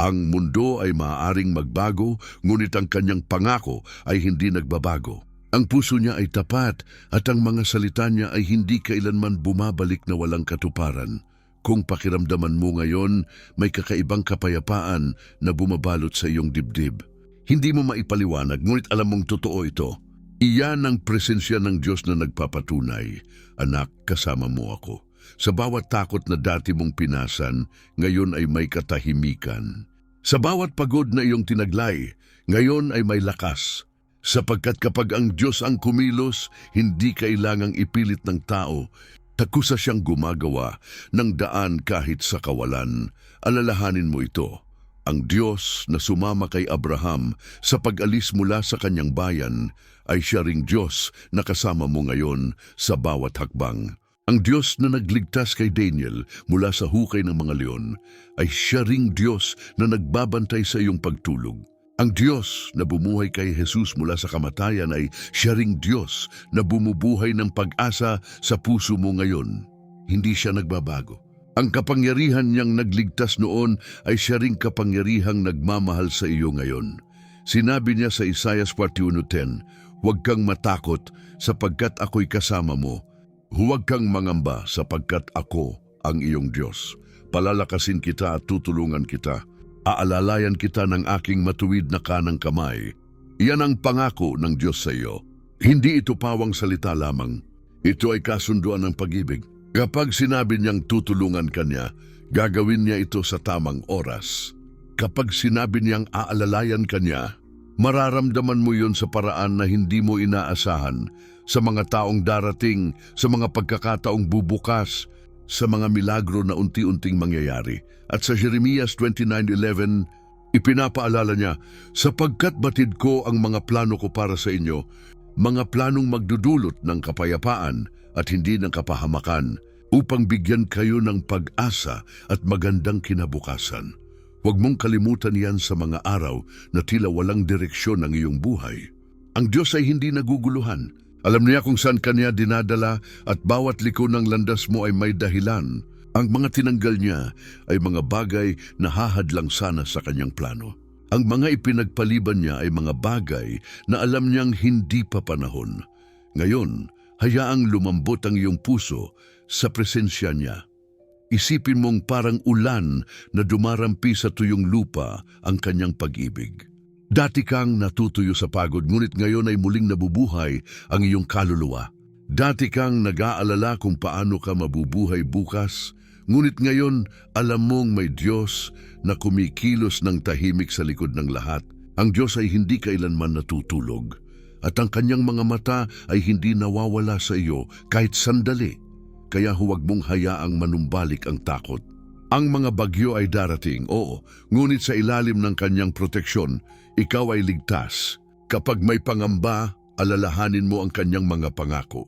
Ang mundo ay maaaring magbago, ngunit ang kanyang pangako ay hindi nagbabago. Ang puso niya ay tapat at ang mga salita niya ay hindi kailanman bumabalik na walang katuparan. Kung pakiramdaman mo ngayon, may kakaibang kapayapaan na bumabalot sa iyong dibdib. Hindi mo maipaliwanag, ngunit alam mong totoo ito. Iyan ang presensya ng Diyos na nagpapatunay. Anak, kasama mo ako. Sa bawat takot na dati mong pinasan, ngayon ay may katahimikan. Sa bawat pagod na iyong tinaglay, ngayon ay may lakas. Sapagkat kapag ang Diyos ang kumilos, hindi kailangang ipilit ng tao. Takusa siyang gumagawa ng daan kahit sa kawalan. Alalahanin mo ito. Ang Diyos na sumama kay Abraham sa pag-alis mula sa kanyang bayan ay siya ring Diyos na kasama mo ngayon sa bawat hakbang. Ang Diyos na nagligtas kay Daniel mula sa hukay ng mga leon ay siya ring Diyos na nagbabantay sa iyong pagtulog. Ang Diyos na bumuhay kay Jesus mula sa kamatayan ay siya ring Diyos na bumubuhay ng pag-asa sa puso mo ngayon. Hindi siya nagbabago. Ang kapangyarihan niyang nagligtas noon ay siya ring kapangyarihang nagmamahal sa iyo ngayon. Sinabi niya sa Isaiah 41:10, "Huwag kang matakot sapagkat ako'y kasama mo. Huwag kang mangamba sapagkat ako ang iyong Diyos. Palalakasin kita at tutulungan kita. Aalalayan kita ng aking matuwid na kanang kamay." Iyan ang pangako ng Diyos sa iyo. Hindi ito pawang salita lamang. Ito ay kasunduan ng pag-ibig. Kapag sinabi niyang tutulungan ka niya, gagawin niya ito sa tamang oras. Kapag sinabi niyang aalalayan ka niya, mararamdaman mo yun sa paraan na hindi mo inaasahan, sa mga taong darating, sa mga pagkakataong bubukas, sa mga milagro na unti-unting mangyayari. At sa Jeremias 29:11, ipinapaalala niya, "Sapagkat batid ko ang mga plano ko para sa inyo, mga planong magdudulot ng kapayapaan at hindi ng kapahamakan, upang bigyan kayo ng pag-asa at magandang kinabukasan." Huwag mong kalimutan yan sa mga araw na tila walang direksyon ang iyong buhay. Ang Diyos ay hindi naguguluhan. Alam niya kung saan kanya dinadala at bawat liko ng landas mo ay may dahilan. Ang mga tinanggal niya ay mga bagay na hahadlang sana sa kanyang plano. Ang mga ipinagpaliban niya ay mga bagay na alam niyang hindi pa panahon. Ngayon, hayaang lumambot ang iyong puso sa presensya niya. Isipin mong parang ulan na dumarampi sa tuyong lupa ang kanyang pag-ibig. Dati kang natutuyo sa pagod, ngunit ngayon ay muling nabubuhay ang iyong kaluluwa. Dati kang nag-aalala kung paano ka mabubuhay bukas, ngunit ngayon alam mong may Diyos na kumikilos ng tahimik sa likod ng lahat. Ang Diyos ay hindi kailanman natutulog, at ang kanyang mga mata ay hindi nawawala sa iyo kahit sandali. Kaya huwag mong hayaang manumbalik ang takot. Ang mga bagyo ay darating, oo, ngunit sa ilalim ng kanyang proteksyon, ikaw ay ligtas. Kapag may pangamba, alalahanin mo ang kanyang mga pangako.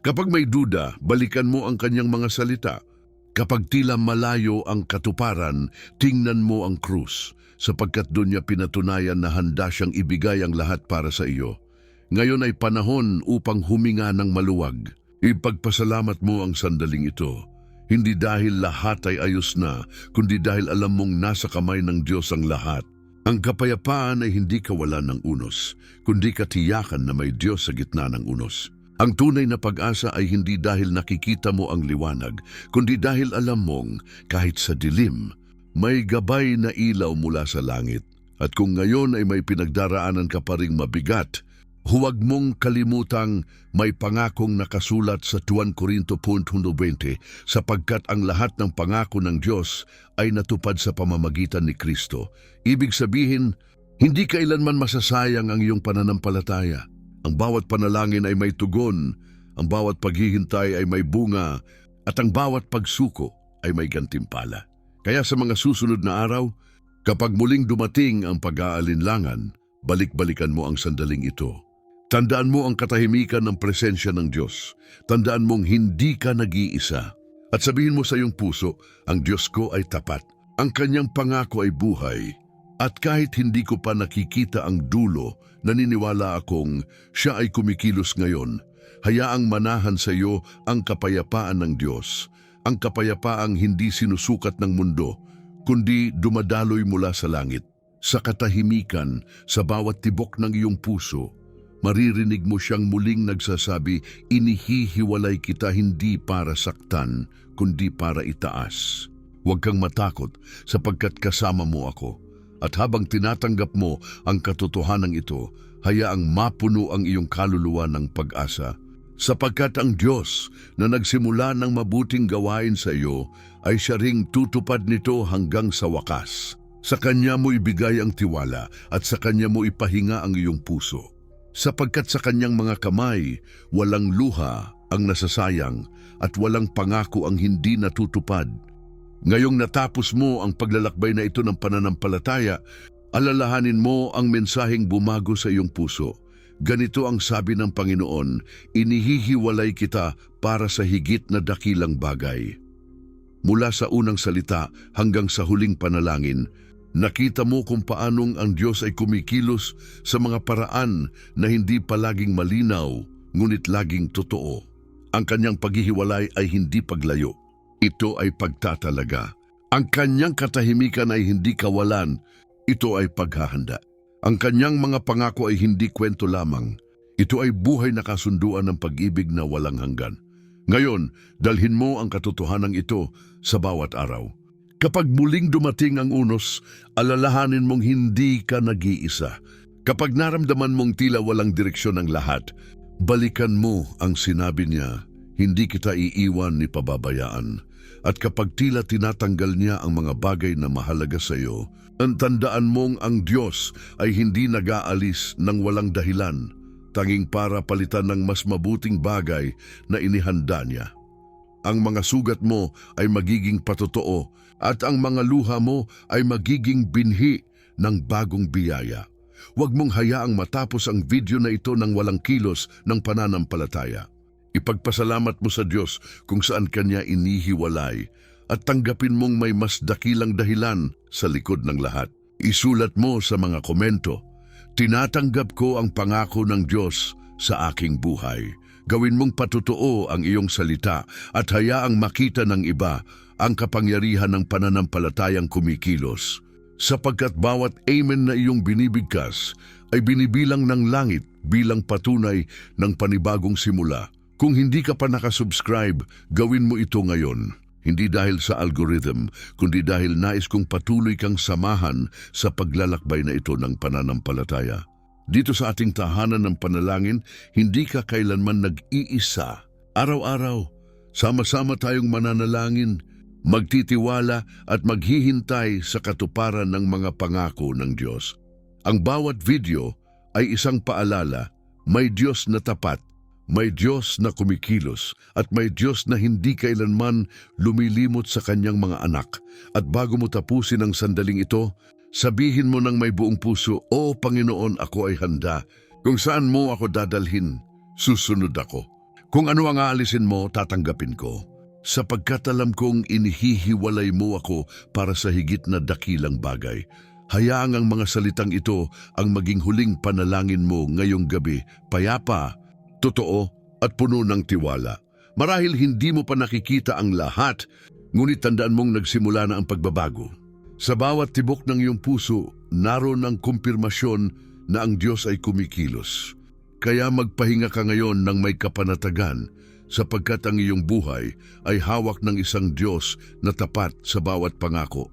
Kapag may duda, balikan mo ang kanyang mga salita. Kapag tila malayo ang katuparan, tingnan mo ang krus, sapagkat doon niya pinatunayan na handa siyang ibigay ang lahat para sa iyo. Ngayon ay panahon upang huminga ng maluwag. Ipagpasalamat mo ang sandaling ito. Hindi dahil lahat ay ayos na, kundi dahil alam mong nasa kamay ng Diyos ang lahat. Ang kapayapaan ay hindi kawalan ng unos, kundi katiyakan na may Diyos sa gitna ng unos. Ang tunay na pag-asa ay hindi dahil nakikita mo ang liwanag, kundi dahil alam mong kahit sa dilim, may gabay na ilaw mula sa langit. At kung ngayon ay may pinagdaraanan ka pa ring mabigat, huwag mong kalimutang may pangakong nakasulat sa 1 Corinto 1:20, sapagkat ang lahat ng pangako ng Diyos ay natupad sa pamamagitan ni Kristo. Ibig sabihin, hindi kailanman masasayang ang iyong pananampalataya. Ang bawat panalangin ay may tugon, ang bawat paghihintay ay may bunga, at ang bawat pagsuko ay may gantimpala. Kaya sa mga susunod na araw, kapag muling dumating ang pag-aalinlangan, Balik-balikan mo ang sandaling ito. Tandaan mo ang katahimikan ng presensya ng Diyos. Tandaan mong hindi ka nag-iisa. At sabihin mo sa iyong puso, ang Diyos ko ay tapat. Ang kanyang pangako ay buhay. At kahit hindi ko pa nakikita ang dulo, naniniwala akong siya ay kumikilos ngayon. Hayaang manahan sa iyo ang kapayapaan ng Diyos. Ang kapayapaang hindi sinusukat ng mundo, kundi dumadaloy mula sa langit. Sa katahimikan, sa bawat tibok ng iyong puso, maririnig mo siyang muling nagsasabi, inihihiwalay kita hindi para saktan, kundi para itaas. Huwag kang matakot sapagkat kasama mo ako. At habang tinatanggap mo ang katotohanan ito, hayaang mapuno ang iyong kaluluwa ng pag-asa. Sapagkat ang Diyos na nagsimula ng mabuting gawain sa iyo ay siya ring tutupad nito hanggang sa wakas. Sa Kanya mo ibigay ang tiwala at sa Kanya mo ipahinga ang iyong puso. Sapagkat sa Kanyang mga kamay, walang luha ang nasasayang at walang pangako ang hindi natutupad. Ngayong natapos mo ang paglalakbay na ito ng pananampalataya, alalahanin mo ang mensaheng bumago sa iyong puso. Ganito ang sabi ng Panginoon, inihihiwalay kita para sa higit na dakilang bagay. Mula sa unang salita hanggang sa huling panalangin, nakita mo kung paanong ang Diyos ay kumikilos sa mga paraan na hindi palaging malinaw, ngunit laging totoo. Ang kanyang paghihiwalay ay hindi paglayo. Ito ay pagtatalaga. Ang kanyang katahimikan ay hindi kawalan. Ito ay paghahanda. Ang kanyang mga pangako ay hindi kwento lamang. Ito ay buhay na kasunduan ng pag-ibig na walang hanggan. Ngayon, dalhin mo ang katotohanan ito sa bawat araw. Kapag muling dumating ang unos, alalahanin mong hindi ka nag-iisa. Kapag naramdaman mong tila walang direksyon ang lahat, balikan mo ang sinabi niya, hindi kita iiwan ni pababayaan. At kapag tila tinatanggal niya ang mga bagay na mahalaga sa iyo, ang tandaan mong ang Diyos ay hindi nag-aalis ng walang dahilan, tanging para palitan ng mas mabuting bagay na inihanda niya. Ang mga sugat mo ay magiging patotoo at ang mga luha mo ay magiging binhi ng bagong biyaya. Huwag mong hayaang matapos ang video na ito ng walang kilos ng pananampalataya. Ipagpasalamat mo sa Diyos kung saan Kanya inihiwalay at tanggapin mong may mas dakilang dahilan sa likod ng lahat. Isulat mo sa mga komento, tinatanggap ko ang pangako ng Diyos sa aking buhay. Gawin mong patotoo ang iyong salita at hayaang makita ng iba ang kapangyarihan ng pananampalatayang kumikilos. Sapagkat bawat amen na iyong binibigkas ay binibilang ng langit bilang patunay ng panibagong simula. Kung hindi ka pa nakasubscribe, gawin mo ito ngayon. Hindi dahil sa algorithm, kundi dahil nais kong patuloy kang samahan sa paglalakbay na ito ng pananampalataya. Dito sa ating tahanan ng panalangin, hindi ka kailanman nag-iisa. Araw-araw, sama-sama tayong mananalangin, magtitiwala at maghihintay sa katuparan ng mga pangako ng Diyos. Ang bawat video ay isang paalala, may Diyos na tapat, may Diyos na kumikilos at may Diyos na hindi kailanman lumilimot sa kanyang mga anak. At bago mo tapusin ang sandaling ito, sabihin mo ng may buong puso, O Panginoon, ako ay handa. Kung saan mo ako dadalhin, susunod ako. Kung ano ang aalisin mo, tatanggapin ko. Sapagkat alam kong inihihiwalay mo ako para sa higit na dakilang bagay. Hayaang ang mga salitang ito ang maging huling panalangin mo ngayong gabi, payapa, totoo at puno ng tiwala. Marahil hindi mo pa nakikita ang lahat, ngunit tandaan mong nagsimula na ang pagbabago. Sa bawat tibok ng iyong puso, naroon ang kumpirmasyon na ang Diyos ay kumikilos. Kaya magpahinga ka ngayon ng may kapanatagan, sapagkat ang iyong buhay ay hawak ng isang Diyos na tapat sa bawat pangako.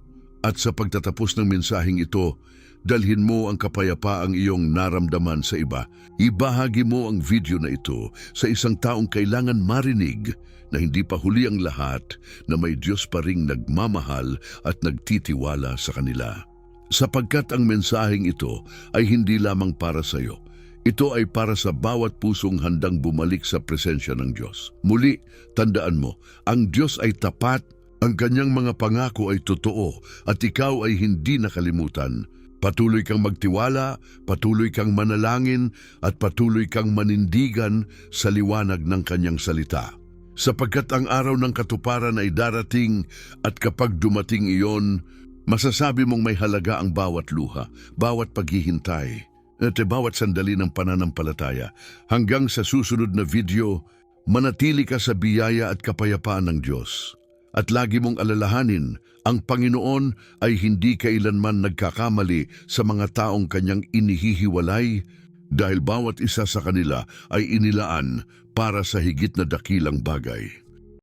At sa pagtatapos ng mensaheng ito, dalhin mo ang kapayapaang iyong naramdaman sa iba. Ibahagi mo ang video na ito sa isang taong kailangan marinig na hindi pa huli ang lahat, na may Diyos pa ring nagmamahal at nagtitiwala sa kanila. Sapagkat ang mensaheng ito ay hindi lamang para sa iyo. Ito ay para sa bawat pusong handang bumalik sa presensya ng Diyos. Muli, tandaan mo, ang Diyos ay tapat, ang kanyang mga pangako ay totoo, at ikaw ay hindi nakalimutan. Patuloy kang magtiwala, patuloy kang manalangin, at patuloy kang manindigan sa liwanag ng kanyang salita. Sapagkat ang araw ng katuparan ay darating at kapag dumating iyon, masasabi mong may halaga ang bawat luha, bawat paghihintay, at bawat sandali ng pananampalataya. Hanggang sa susunod na video, manatili ka sa biyaya at kapayapaan ng Diyos. At lagi mong alalahanin, ang Panginoon ay hindi kailanman nagkakamali sa mga taong kanyang inihihiwalay dahil bawat isa sa kanila ay inilaan para sa higit na dakilang bagay.